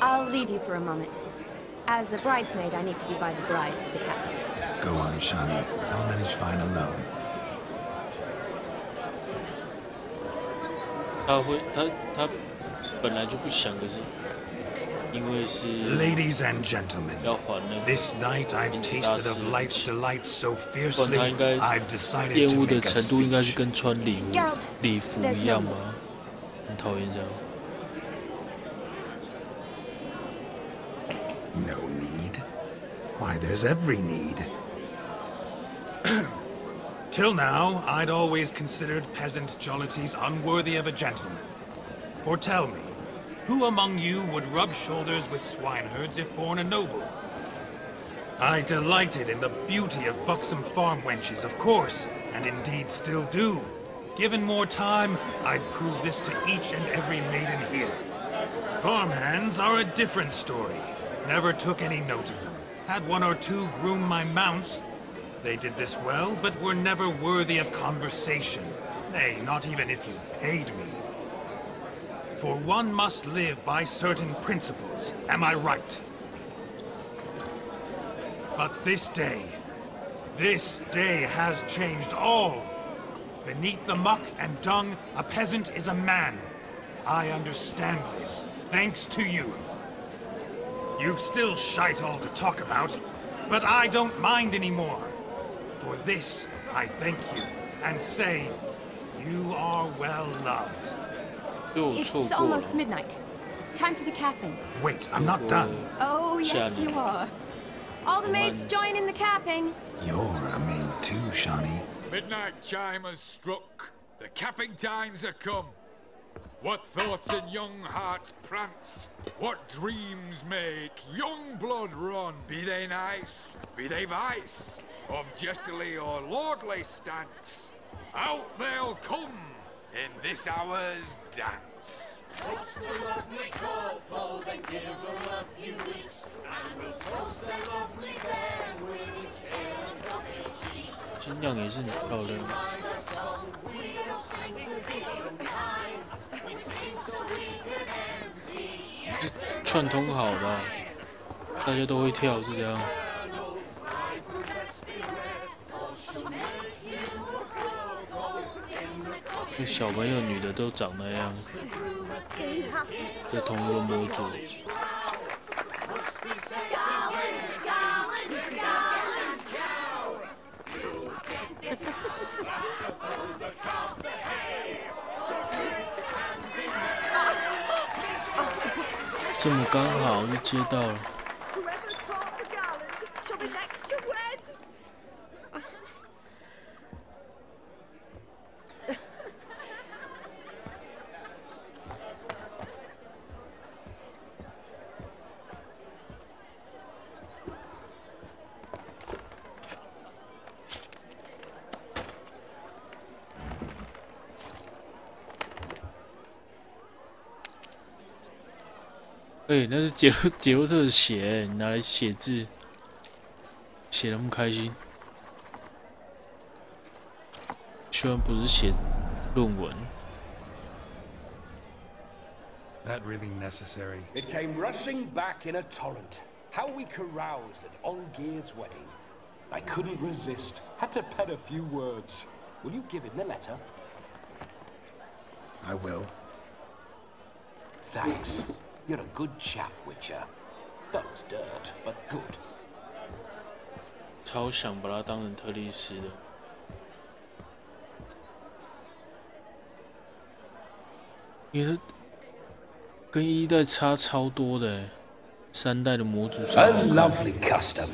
I'll leave you for a moment. As a bridesmaid, I need to be by the bride for the captain. Go on, Shani. I'll manage fine alone. 他本来就不想，可是因为是 Ladies and gentlemen, 要还那个 this night I've tasted of life's delights so 不然 fiercely, 他应该 I've decided 厌 to 恶的 make a 程度应该是 speech. 跟穿礼服一样吧？很讨厌这样。 No need? Why, there's every need. Till now, I'd always considered peasant jollities unworthy of a gentleman. For tell me, who among you would rub shoulders with swineherds if born a noble? I delighted in the beauty of buxom farm wenches, of course, and indeed still do. Given more time, I'd prove this to each and every maiden here. Farmhands are a different story. Never took any note of them. Had one or two groom my mounts. They did this well, but were never worthy of conversation. Nay, not even if you paid me. For one must live by certain principles, am I right? But this day has changed all. Beneath the muck and dung, a peasant is a man. I understand this, thanks to you. You've still shite all to talk about, but I don't mind anymore. For this, I thank you, and say, you are well loved. It's almost midnight. Time for the capping. Wait, I'm not done. Oh, yes, you are. All the maids join in the capping. You're a maid too, Shawnee. Midnight chime has struck. The capping times are come. What thoughts in young hearts prance? What dreams make young blood run? Be they nice, be they vice, of jestily or lordly stance, out they'll come in this hour's dance. Toast the lovely couple, then give them a few weeks, and we'll toast the lovely band with its pale and puffy cheeks. 金亮也是很漂亮。 串通好的啊，大家都会跳，是这样。那小朋友、女的都长那样，在同一个模组。这么刚好就接到了。哎，那是杰洛特的血，你拿来写字，写得那么开心。虽然不是写论文。That really necessary? It came rushing back in a torrent. How we caroused at Olgierd's wedding. I couldn't resist. Had to pen a few words. Will you give him the letter? I will. Thanks. You're a good chap, Witcher. Dull as dirt, but good. 超想把他当成特利斯的。因为他跟一代差超多的，3代的模组。A lovely custom.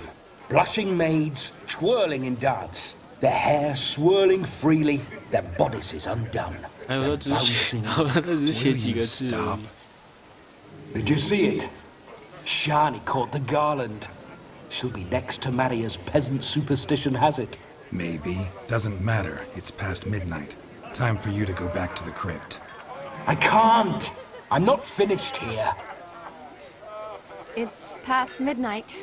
Blushing maids, twirling in dance, their hair swirling freely, their bodices undone. 还有他只是写几个字而已。 Did you see it? Shani caught the garland. She'll be next to marry as peasant superstition has it. Maybe. Doesn't matter. It's past midnight. Time for you to go back to the crypt. I can't. I'm not finished here. It's past midnight.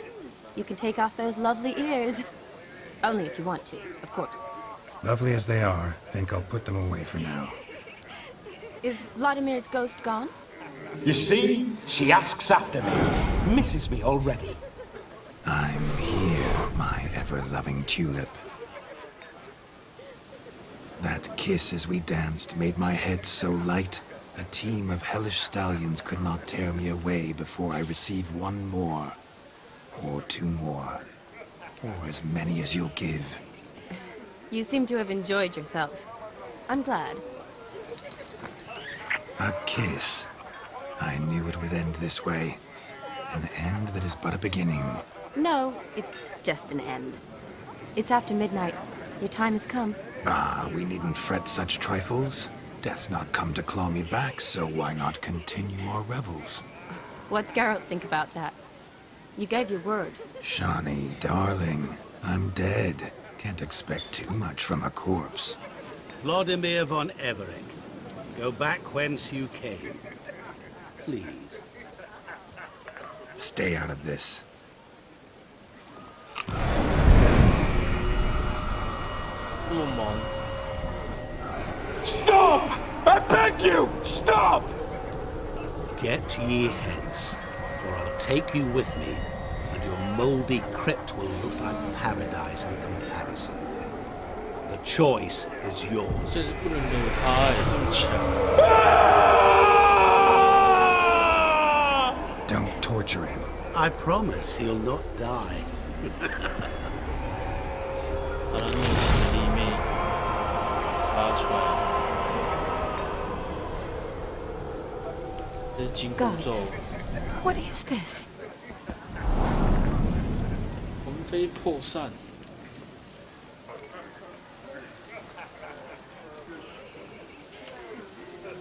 You can take off those lovely ears. Only if you want to, of course. Lovely as they are, think I'll put them away for now. Is Vladimir's ghost gone? You see? She asks after me. Misses me already. I'm here, my ever-loving tulip. That kiss as we danced made my head so light. A team of hellish stallions could not tear me away before I receive one more. Or 2 more. Or as many as you'll give. You seem to have enjoyed yourself. I'm glad. A kiss. I knew it would end this way. An end that is but a beginning. No, it's just an end. It's after midnight. Your time has come. Ah, we needn't fret such trifles. Death's not come to claw me back, so why not continue our revels? What's Geralt think about that? You gave your word. Shawnee, darling, I'm dead. Can't expect too much from a corpse. Vladimir von Everett, go back whence you came. Please. Stay out of this. Stop! I beg you! Stop! Get ye hence, or I'll take you with me, and your mouldy crypt will look like paradise in comparison. The choice is yours. Don't torture him. I promise he'll not die. 把他那个血里面拉出来。这是紧箍咒。What is this? 魂飞魄散。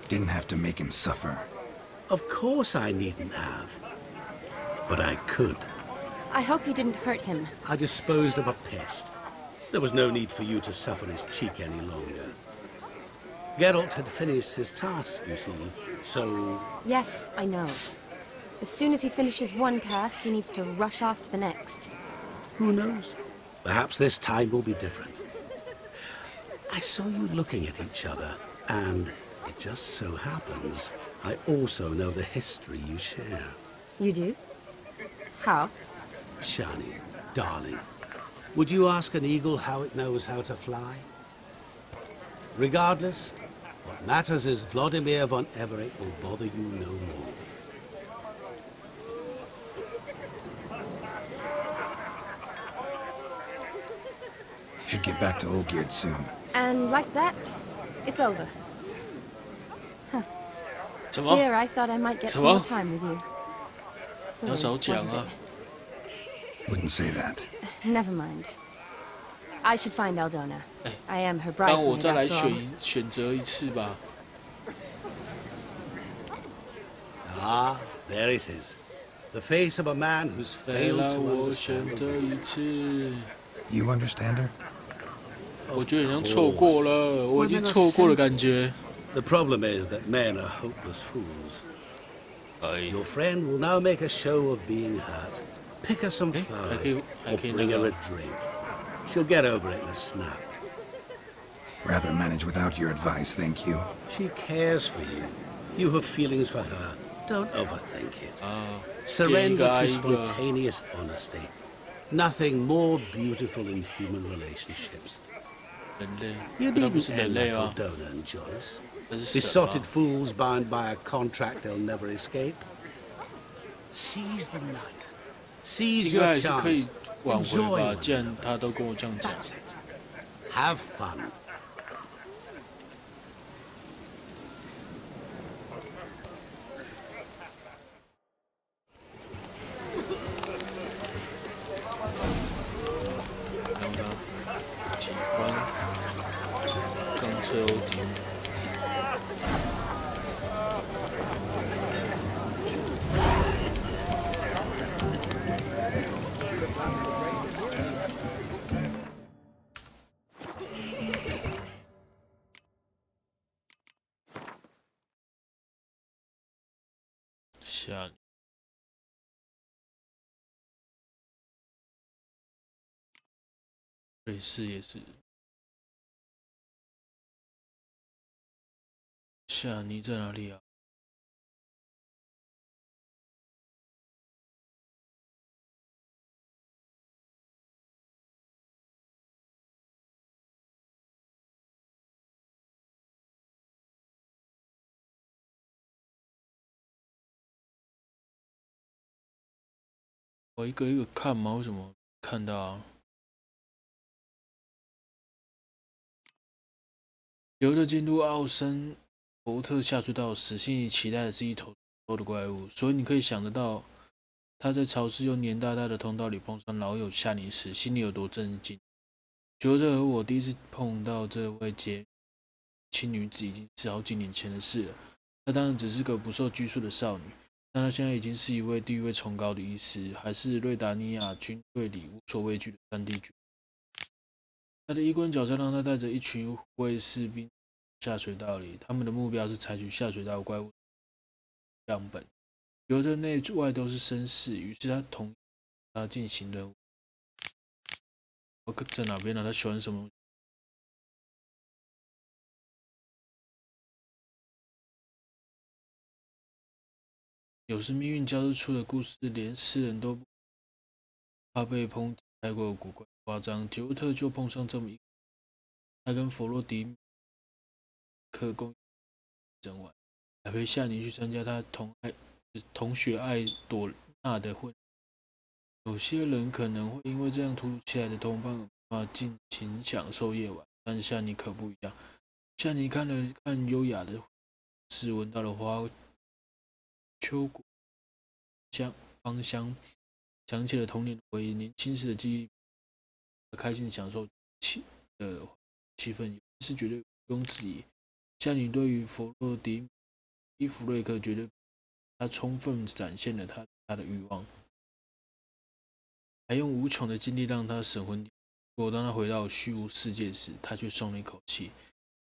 Didn't have to make him suffer. Of course I needn't have. But I could. I hope you didn't hurt him. I disposed of a pest. There was no need for you to suffer his cheek any longer. Geralt had finished his task, you see, so... Yes, I know. As soon as he finishes one task, he needs to rush off to the next. Who knows? Perhaps this time will be different. I saw you looking at each other, and it just so happens I also know the history you share. You do? How? Shani, darling, would you ask an eagle how it knows how to fly? Regardless, what matters is Vladimir von Everett will bother you no more. Should get back to Olgierd soon. And like that, it's over. Huh. Here, I thought I might get some more time with you. Silly, wasn't it? Wouldn't say that. Never mind. I should find Aldona. I am her 让我 bridesmaid 再来 after all. 选择一次吧。 Ah, there it is. The face of a man who's 再 failed 让 to 我 understand 选 the 择一次。 You understand her? 我觉得好像错过了，我已经错过了感觉。 The problem is that men are hopeless fools. Your friend will now make a show of being hurt. Pick her some flowers or bring her a drink. She'll get over it in a snap. Rather manage without your advice, thank you. She cares for you. You have feelings for her. Don't overthink it. Surrender to spontaneous honesty. Nothing more beautiful in human relationships. You needn't end like Aldona and Jonas. Besotted fools bound by a contract they'll never escape. Seize the night. Seize 应该 your 还是可以 chance. 挽回 Enjoy 吧， one 既然他都跟我这样讲。 That's it. Have fun. Shani. 瑞士也是。夏尼在哪里啊？我一个一个看吗？为什么看到啊？留着进入奥森伯特下水道时，心里期待的是一头多的怪物，所以你可以想得到，他在潮湿又黏哒哒的通道里碰上老友夏尼时，心里有多震惊。觉得和我第一次碰到这位年轻女子，已经是好几年前的事了。她当然只是个不受拘束的少女，但他现在已经是一位地位崇高的医师，还是瑞达尼亚军队里无所畏惧的3D军。他的衣冠角色让他带着一群护卫士兵下水道里，他们的目标是采取下水道怪物样本，有的内外都是绅士，于是他同意他进行任务。我在哪边呢？他喜欢什么？有时命运交织出的故事，连诗人都怕被抨击太过古怪夸张。杰沃特就碰上这么一个，他跟弗洛迪克共整晚，还陪夏妮去参加他同学艾朵娜的婚礼。有些人可能会因为这样突如其来的同伴而无法尽情享受夜晚，但夏妮可不一样。夏妮看了看优雅的是闻到了花秋果芳香，想起了童年的回忆，年轻时的记忆，开心的享受气氛，是绝对毋庸置疑。夏妮对于弗洛迪伊弗瑞克绝对，他充分展现了他的欲望，还用无穷的精力让他神魂颠倒。当他回到虚无世界时，他却松了一口气，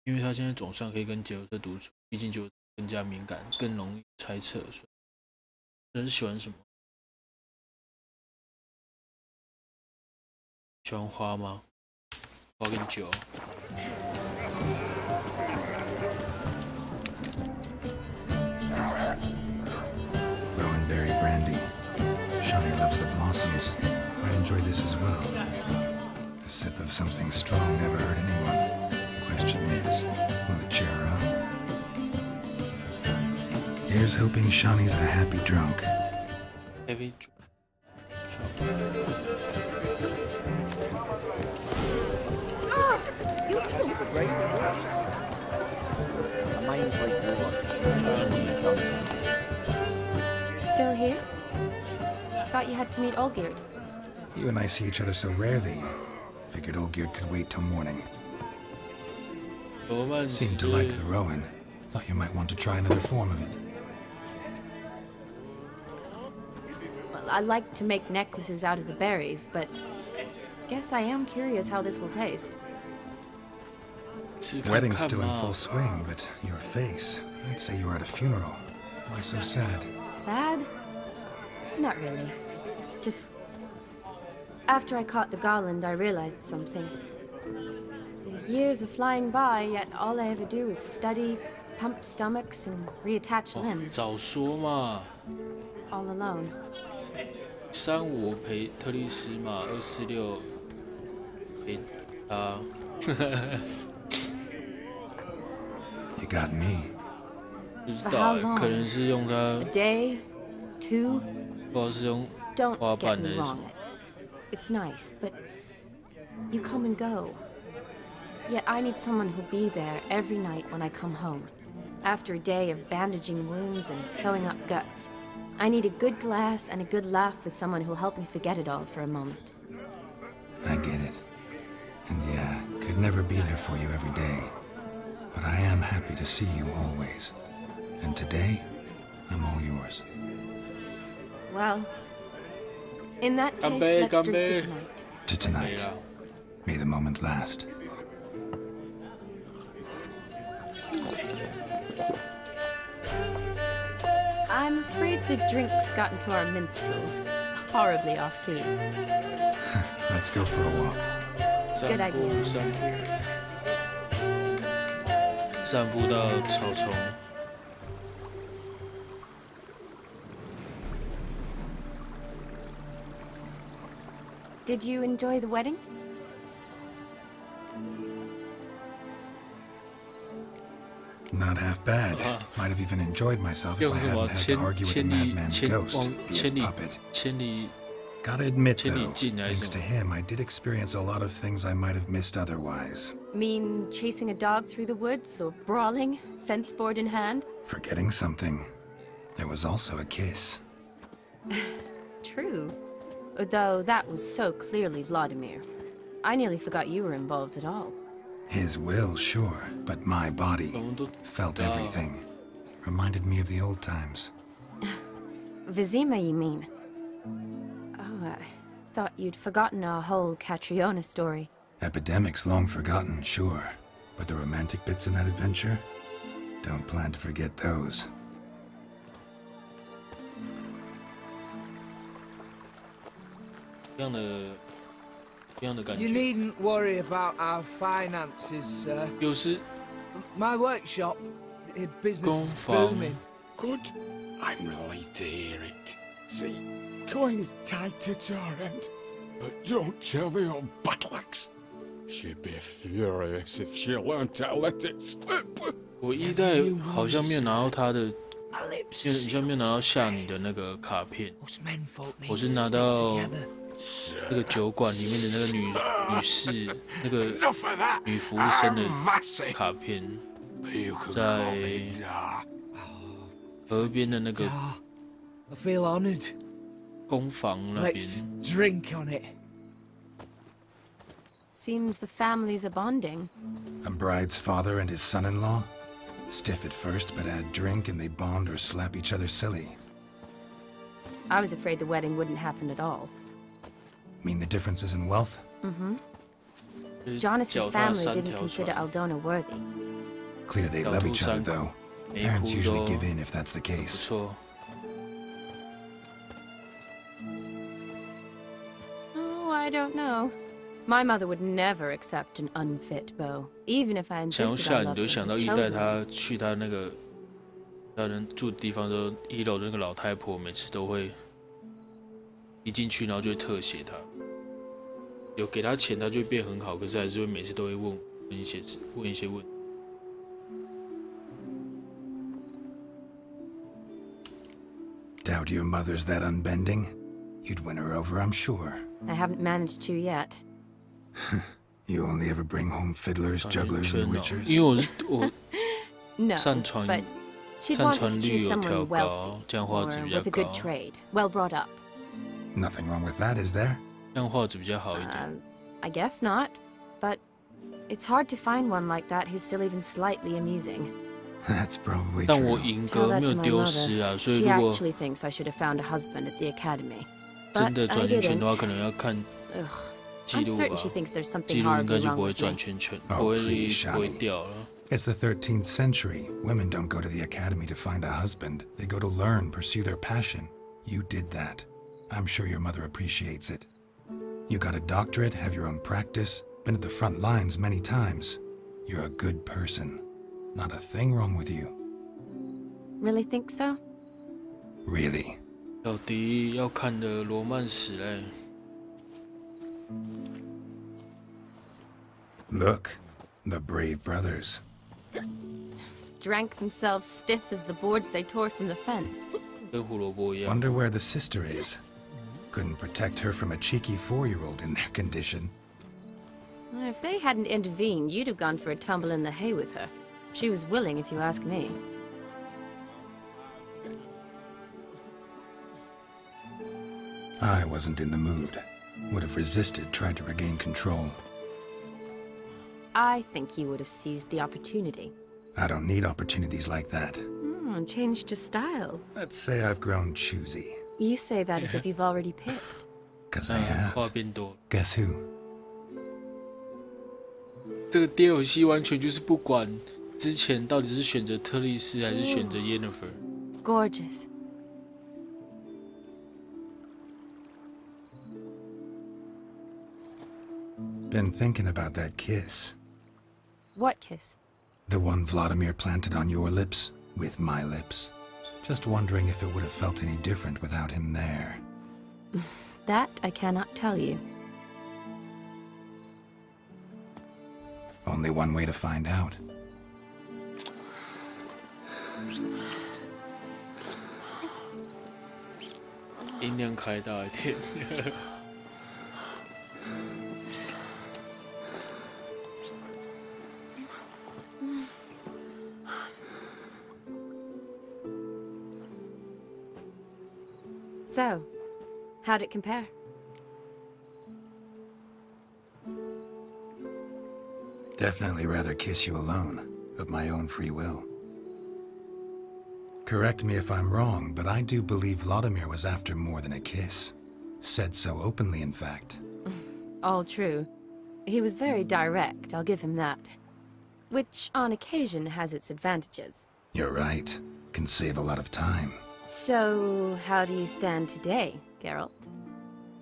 因为他现在总算可以跟杰沃特独处，毕竟杰沃特更加敏感，更容易猜测。人喜欢什么？喜欢花吗？花跟酒。Rowanberry brandy. Shawnee loves the blossoms. I'd enjoy this as well. A sip of something strong never hurt anyone. Question is, will it cheer her up? Here's hoping Shawnee's a happy drunk. Heavy drunk. You drunk? Mine's like Still here? Thought you had to meet Olgierd. You and I see each other so rarely. Figured Olgierd could wait till morning. Seemed to like the Rowan. Thought you might want to try another form of it. Well, I like to make necklaces out of the berries, but guess I am curious how this will taste. Wedding's still in full swing, but your face, I'd say you were at a funeral. Why so sad? Sad? Not really. It's just... After I caught the garland, I realized something. The years are flying by, yet all I ever do is study, pump stomachs, and reattach limbs. 早说嘛。 All alone. 35陪特丽斯嘛，246陪他。You got me. 不知道，可能是用它。A day, two. 不知道是用 Don't 花 get 瓣 me 的什 wrong. 么。 It's nice, but you come and go. Yet I need someone who'll be there every night when I come home. After a day of bandaging wounds and sewing up guts, I need a good glass and a good laugh with someone who'll help me forget it all for a moment. I get it. And yeah, could never be there for you every day. But I am happy to see you always. And today, I'm all yours. Well, in that case, let's drink to tonight. To tonight. May the moment last. I'm afraid the drinks got into our minstrels. Horribly off-key. Let's go for a walk. Good idea. 散步到草丛。 Did you enjoy the wedding? Not half bad. Might have even enjoyed myself if I hadn't had to argue with a madman's ghost, be his puppet. Gotta admit, though, thanks to him, I did experience a lot of things I might have missed otherwise. Mean chasing a dog through the woods, or brawling, fence board in hand? Forgetting something. There was also a kiss. True. Though that was so clearly Vladimir. I nearly forgot you were involved at all. His will, sure, but my body felt everything. Reminded me of the old times. Vizima, you mean? Oh, I thought you'd forgotten our whole Catriona story. Epidemics long forgotten, sure. But the romantic bits in that adventure? Don't plan to forget those. You needn't worry about our finances, sir. My workshop, business is booming. Good. I'm relieved to hear it. See, coin's tied to Torrent, but don't tell the old battleaxe. She'd be furious if she learned to let it slip. 我一代好像没有拿到他的，好像没有拿到下你的那个卡片，我是拿到那个酒馆里面的那个女士，那个女服务生的卡片，在河边的那个工坊那边。 Drink on it. Seems the families are bonding. A bride's father and his son-in-law? Stiff at first, but add drink and they bond or slap each other silly. I was afraid the wedding wouldn't happen at all. Mean the differences in wealth? Mm-hmm. Jonas's family didn't consider Aldona worthy. Clear they love each other, though. Parents usually give in if that's the case. Oh, I don't know. My mother would never accept an unfit beau, even if I 想要 insisted 下 I 你 loved 就 her 想到 and 一代 chose 他 her. 去他那个他人住的地方的时候，一楼的那个老太婆每次都会一进去，然后就会特写他，有给他钱，他就会变很好，可是还是会每次都会问一些问题。 Doubt your mother's that unbending? You'd win her over, I'm sure. I haven't managed to yet. You only ever bring home fiddlers, jugglers, and witchers? 因为我 No, 擅传 but she'd 擅 want 传 to 率 choose 有调 someone 高， wealthy 这样画质 or 比较 with a 高 good， trade, well brought up. Nothing wrong with that, is there? 这样画质比较好一点。 I guess not, but it's hard to find one like that who's still even slightly amusing. That's probably 但我 true. 赢 Tell 格 that 没 to 有 my 丢 mother. 失啊，所以 She 如果 actually thinks I should have found a husband at the academy. 真的 But I 转圈圈的话， didn't. 可能要看 Ugh, 记 I'm 录 certain 吧 she。thinks there's something 记录应该 horribly 就 wrong 不会 with 转 me. 圈圈， Oh, 不会 please, 不会 Shani. 掉了。 It's the 13th century. Women don't go to the academy to find a husband. They go to learn, pursue their passion. You did that. I'm sure your mother appreciates it. You got a doctorate, have your own practice, been at the front lines many times. You're a good person. Not a thing wrong with you. Really think so? Really. 小迪要看的罗曼史嘞， Look, the brave brothers. Drank themselves stiff as the boards they tore from the fence. 跟胡萝卜一样。 Wonder where the sister is. Couldn't protect her from a cheeky 4-year-old in their condition. If they hadn't intervened, you'd have gone for a tumble in the hay with her. She was willing, if you ask me. I wasn't in the mood. Would have resisted, tried to regain control. I think you would have seized the opportunity. I don't need opportunities like that. Changed your style. Let's say I've grown choosy. You say that as if you've already picked. 'Cause I have. 话变多。 Guess who? 这个 DLC 完全就是不管之前到底是选择特丽丝还是选择 Yennefer。 Gorgeous. Been thinking about that kiss. What kiss? The one Vladimir planted on your lips, with my lips. Just wondering if it would have felt any different without him there. That I cannot tell you. Only one way to find out. "音量开大一点。So, how'd it compare? Definitely rather kiss you alone, of my own free will. Correct me if I'm wrong, but I do believe Vladimir was after more than a kiss. Said so openly, in fact. All true. He was very direct, I'll give him that. Which, on occasion, has its advantages. You're right. Can save a lot of time. So, how do you stand today, Geralt?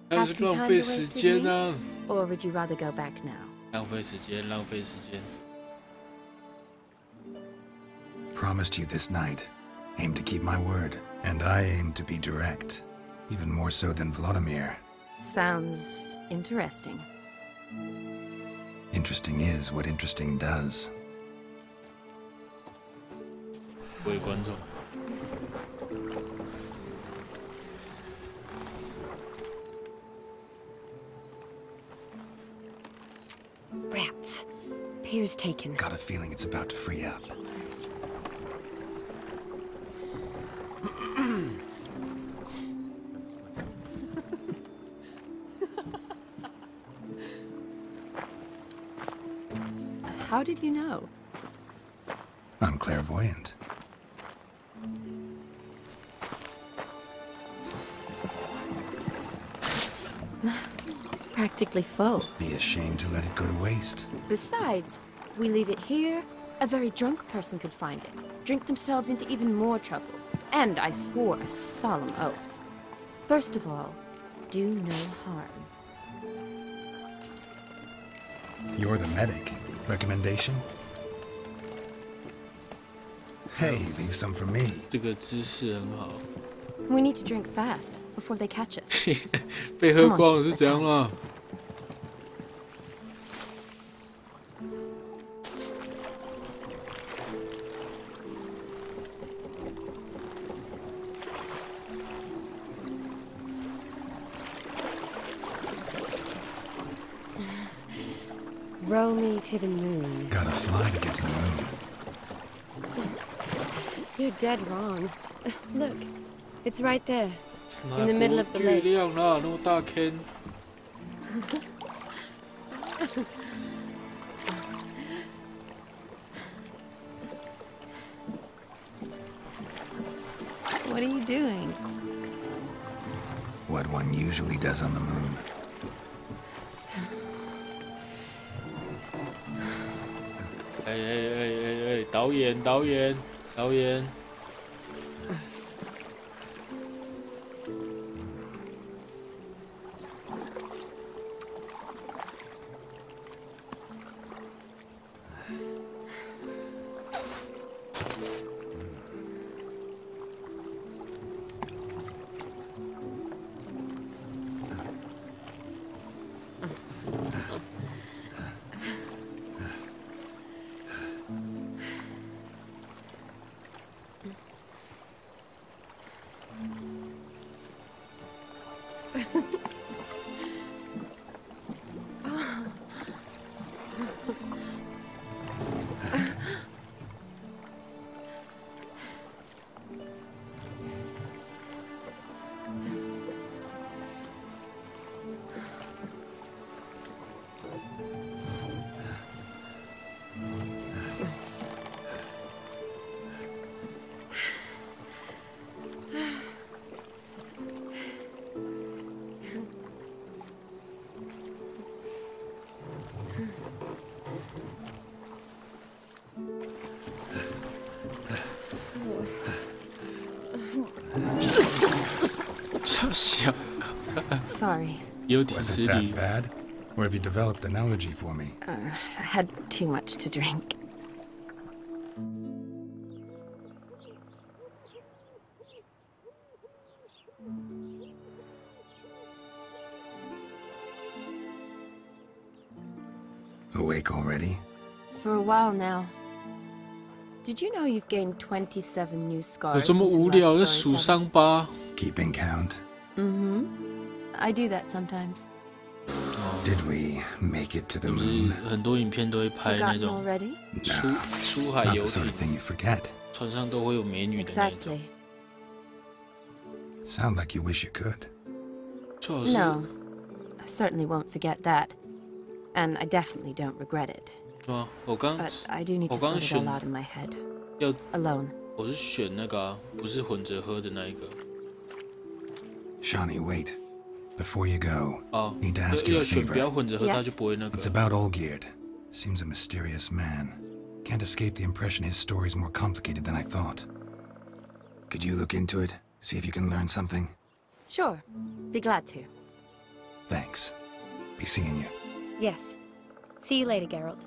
Have some 浪 time 费 to 时 waste with 间 me? 啊！ Or would you rather go back now? 浪费时间，浪费时间。 Promised you this night. Aim to keep my word. And I aim to be direct. Even more so than Vladimir. Sounds interesting. Interesting is what interesting does. 各位观众， Rats. Pier's taken. Got a feeling it's about to free up. How did you know? I'm clairvoyant. Practically full. Be ashamed to let it go to waste. Besides, we leave it here, a very drunk person could find it, drink themselves into even more trouble. And I swore a solemn oath. First of all, do no harm. You're the medic. Recommendation? Hey, leave some for me. 这个姿势很好。 We need to drink fast before they catch us. 被喝光了是怎样了？ Row me to the moon. Gotta fly to get to the moon. You're dead wrong. Look, it's right there, in the middle of the lake. 月亮啦，那么大坑。 What are you doing? What one usually does on the moon. Hey, 导演。 Sorry. Was it that bad? Or have you developed an allergy for me? I had too much to drink. Awake already? For a while now. Did you know you've gained 27 new scars? 有这么无聊在数伤疤？ Keeping count? Mm-hmm. I do that sometimes. Did we make it to the moon? 很多影片都会拍那种 already? 出海游 Not the sort 艇 of thing you forget. 船上都会有美女的那种。 Exactly. Sound like you wish you could. No, I certainly won't forget that. And I definitely don't regret it. But I do need to sort it all out in my head. Alone. 我是选那个啊，不是混着喝的那一个。Shawnee, wait. Before you go, 哦， need to ask you 要 a 选 favor. 不要混着喝，他就不会那个。 It's about Olgierd. Seems a mysterious man. Can't escape the impression his story's more complicated than I thought. Could you look into it? See if you can learn something? Sure. Be glad to. Thanks. Be seeing you. Yes. See you later, Geralt.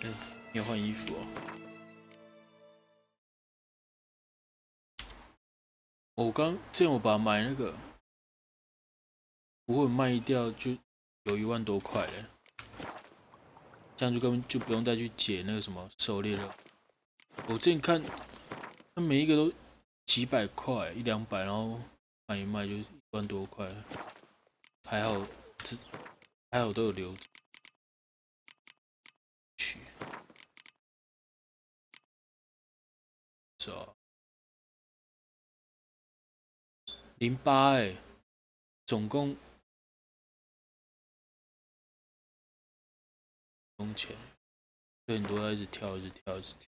Okay, 你要换衣服哦。我之前我把买那个不会卖掉，就有1万多块嘞，这样就根本就不用再去解那个什么狩猎了。我之前看，它每一个都几百块，100-200，然后卖一卖就1万多块，还好都有留着。是啊，08哎，总共钱，所以很多要一直跳，一直跳，一直跳。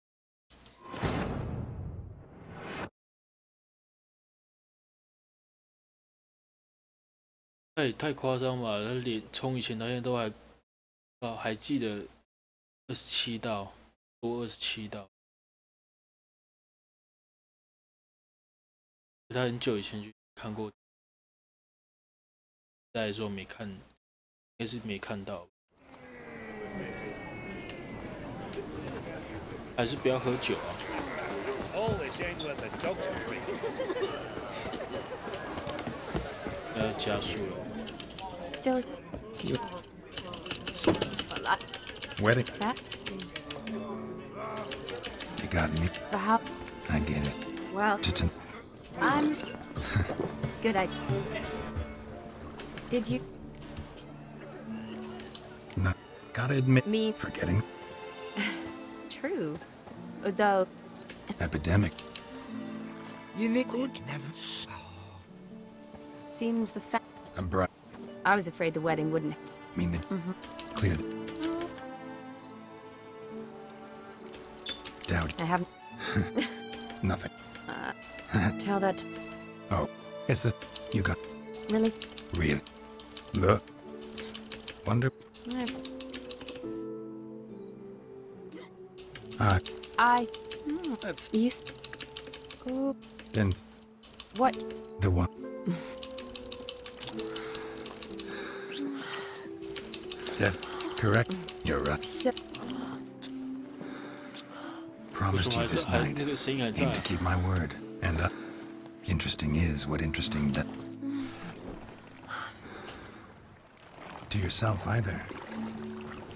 太夸张吧！他连从以前到现在都还记得27道，多27道。他很久以前就看过，再来说没看，应该是没看到。还是不要喝酒啊！要加速了。Still. Wedding. That? You got me. For how? I get it. Well, I'm good. Did you? No, gotta admit, Me. forgetting. True. Though. Epidemic. You need never. Seems the fact. I'm bright. I was afraid the wedding wouldn't. Mean that. Clear. Doubt. I haven't. Nothing. Tell that. Oh, it's that you got. Really? Really? Look. Wonder. I. Used. Then What? the one. Def. Correct. You're right. So, Promised you this night. Need to keep my word. And interesting is what interesting that. To yourself either.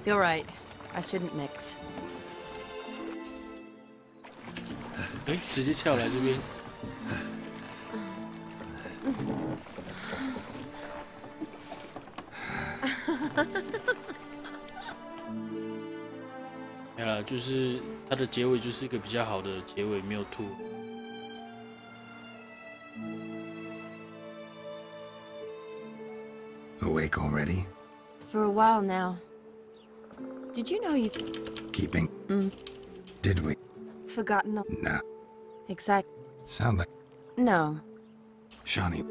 you're right. I shouldn't mix. 哎，直接跳来这边。没了，就是它的结尾就是一个比较好的结尾，没有吐。Awake already? For a while now. Did you know you Keeping? Did we? forgotten? Nah. Exact. Sound like. No. Shawnee,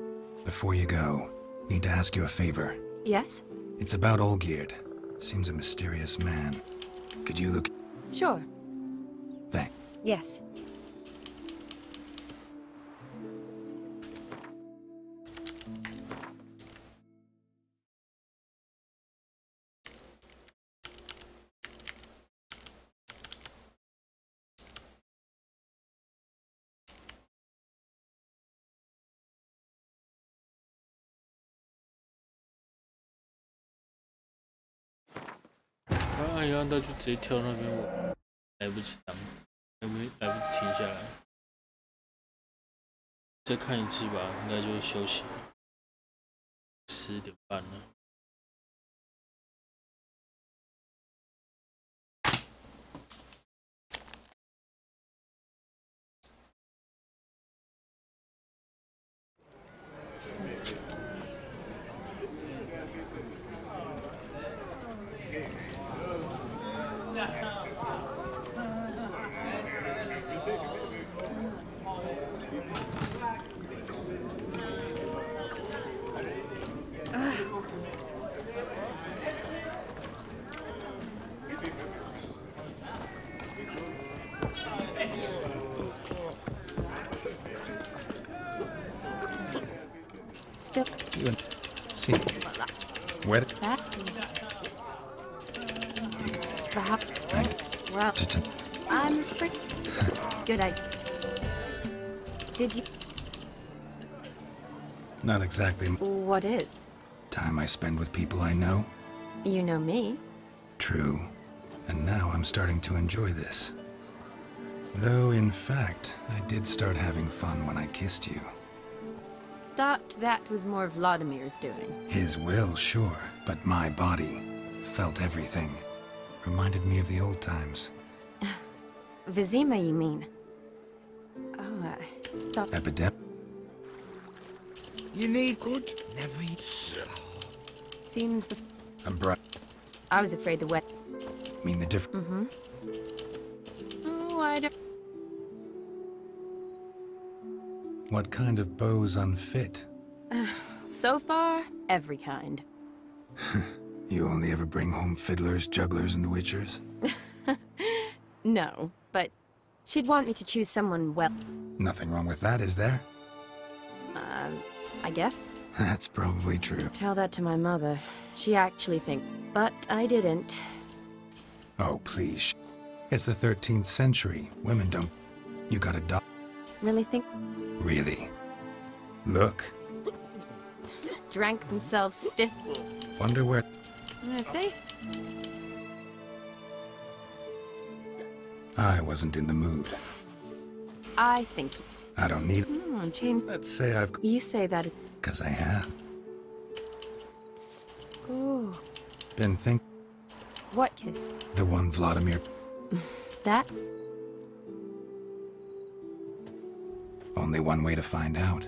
before you go, need to ask you a favor. Yes? It's about Olgierd. Seems a mysterious man. Could you look? Sure. Thanks. Yes.按一按到就直接跳那边，我来不及挡，来不及停下来。再看一次吧，应该就休息了。10点半了。Still. See. Where? Well, I'm afraid. Good idea. Did you? Not exactly. What is? Time I spend with people I know. You know me. True. And now I'm starting to enjoy this. Though, in fact, I did start having fun when I kissed you. Thought that was more Vladimir's doing. His will, sure, but my body felt everything. Reminded me of the old times. Vizima, you mean? Oh, I thought... Epidemic? You need good. Never Seems the... I was afraid the wet... mean the difference. Mm-hmm. Oh, I don't... What kind of bow's unfit? So far, every kind. You only ever bring home fiddlers, jugglers, and witchers? No, but she'd want me to choose someone well... Nothing wrong with that, is there? I guess. That's probably true. Tell that to my mother. She actually think... But I didn't. Oh, please. It's the 13th century. Women don't... You got a dog? Really think... Really? Look. Drank themselves stiff. Wonder where... If they... I wasn't in the mood. I think... I don't need... change... Let's say I've... You say that... 'Cause I have. Ooh. Been think... What kiss? The one Vladimir... That? Only one way to find out.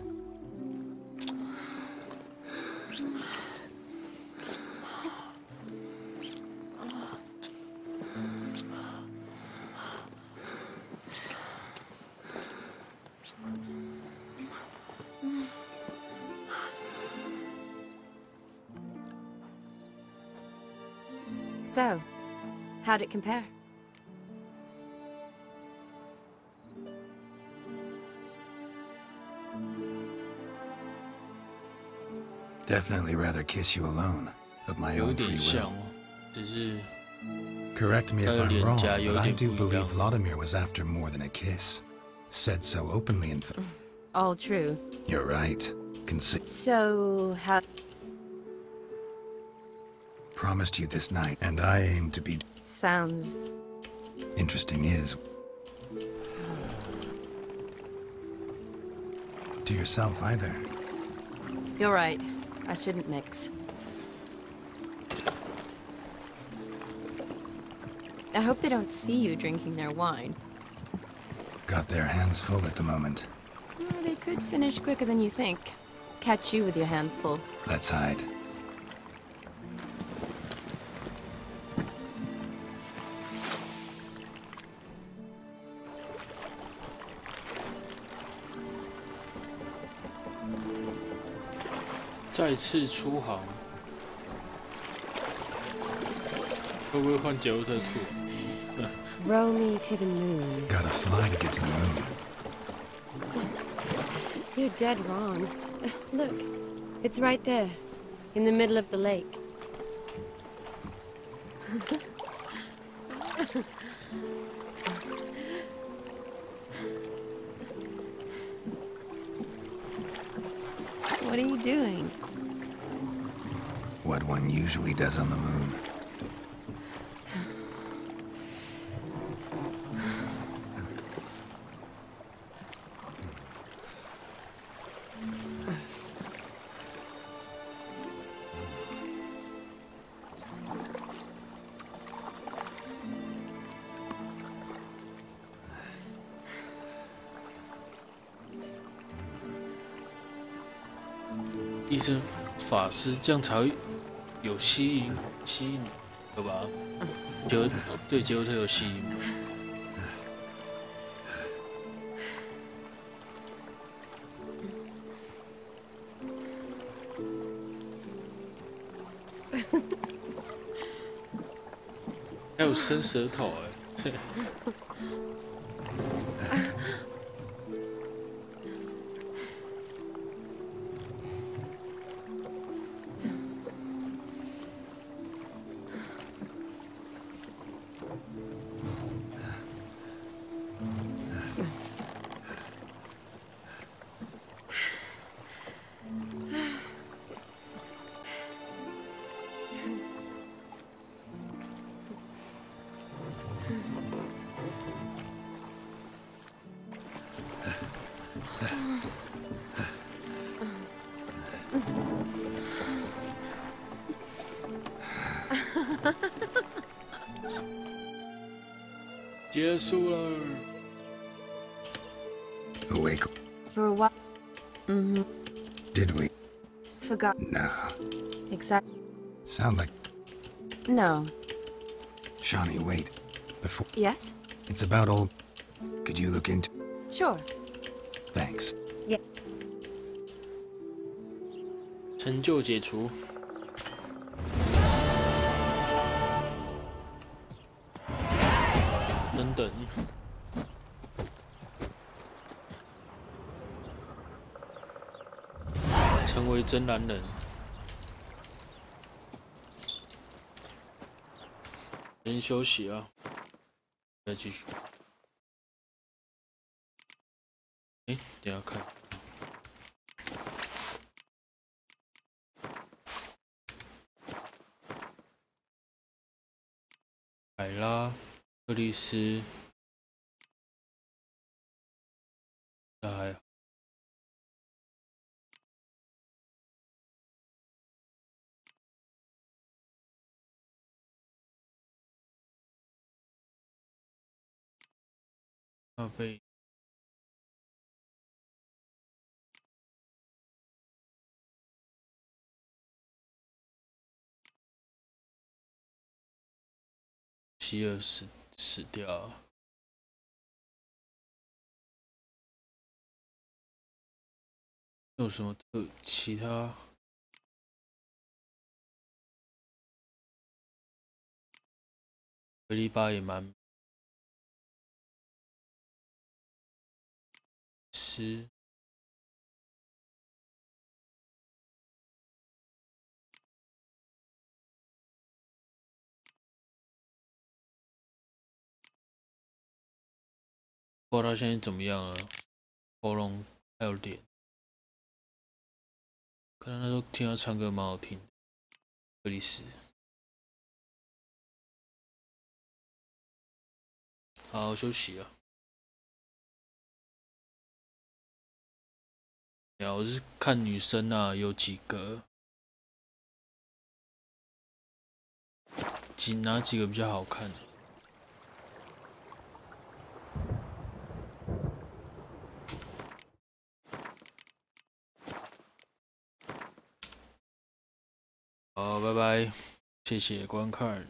So, how'd it compare? Definitely rather kiss you alone, of my 有 own 点 free 像 will. 哦，只是 Correct me if 它的 I'm 脸 wrong, 颊 but 有 I 点 do 不一样 believe。Vladimir was after more than a kiss. Said so openly, in fact. All true. You're right. So, how... Promised you this night, and I aim to be... Sounds... Interesting is... To yourself either. You're right. I shouldn't mix. I hope they don't see you drinking their wine. Got their hands full at the moment. Well, they could finish quicker than you think. Catch you with your hands full. Let's hide. "再次出航，会不会换杰洛特兔？ Row me to the moon. Gotta fly to get to the moon. You're dead wrong. Look, it's right there, in the middle of the lake. What are you doing? What one usually does on the moon. "医生、法师，这样才会有吸引。对吧？对杰洛特有吸引。还有伸舌头哎，结束了。Awake. For a while. Mm-hmm. Did we? Forgot. No. Exactly. Sound like... No. Shawnee, wait. Before... Yes? It's about old... Could you look into... Sure. Thanks. Yeah. 成就解除。等等。成为真男人。先休息啊，再继续。哎，等一下看。海拉、克里斯，那还好。咖啡。希尔死掉了。有什么其他？维利巴也蛮吃。不知道他现在怎么样了，喉咙还有脸。可能那时候听他唱歌蛮好听的，克里斯。好好休息啊。我是看女生啊，有几个，哪几个比较好看？好，拜拜，谢谢观看。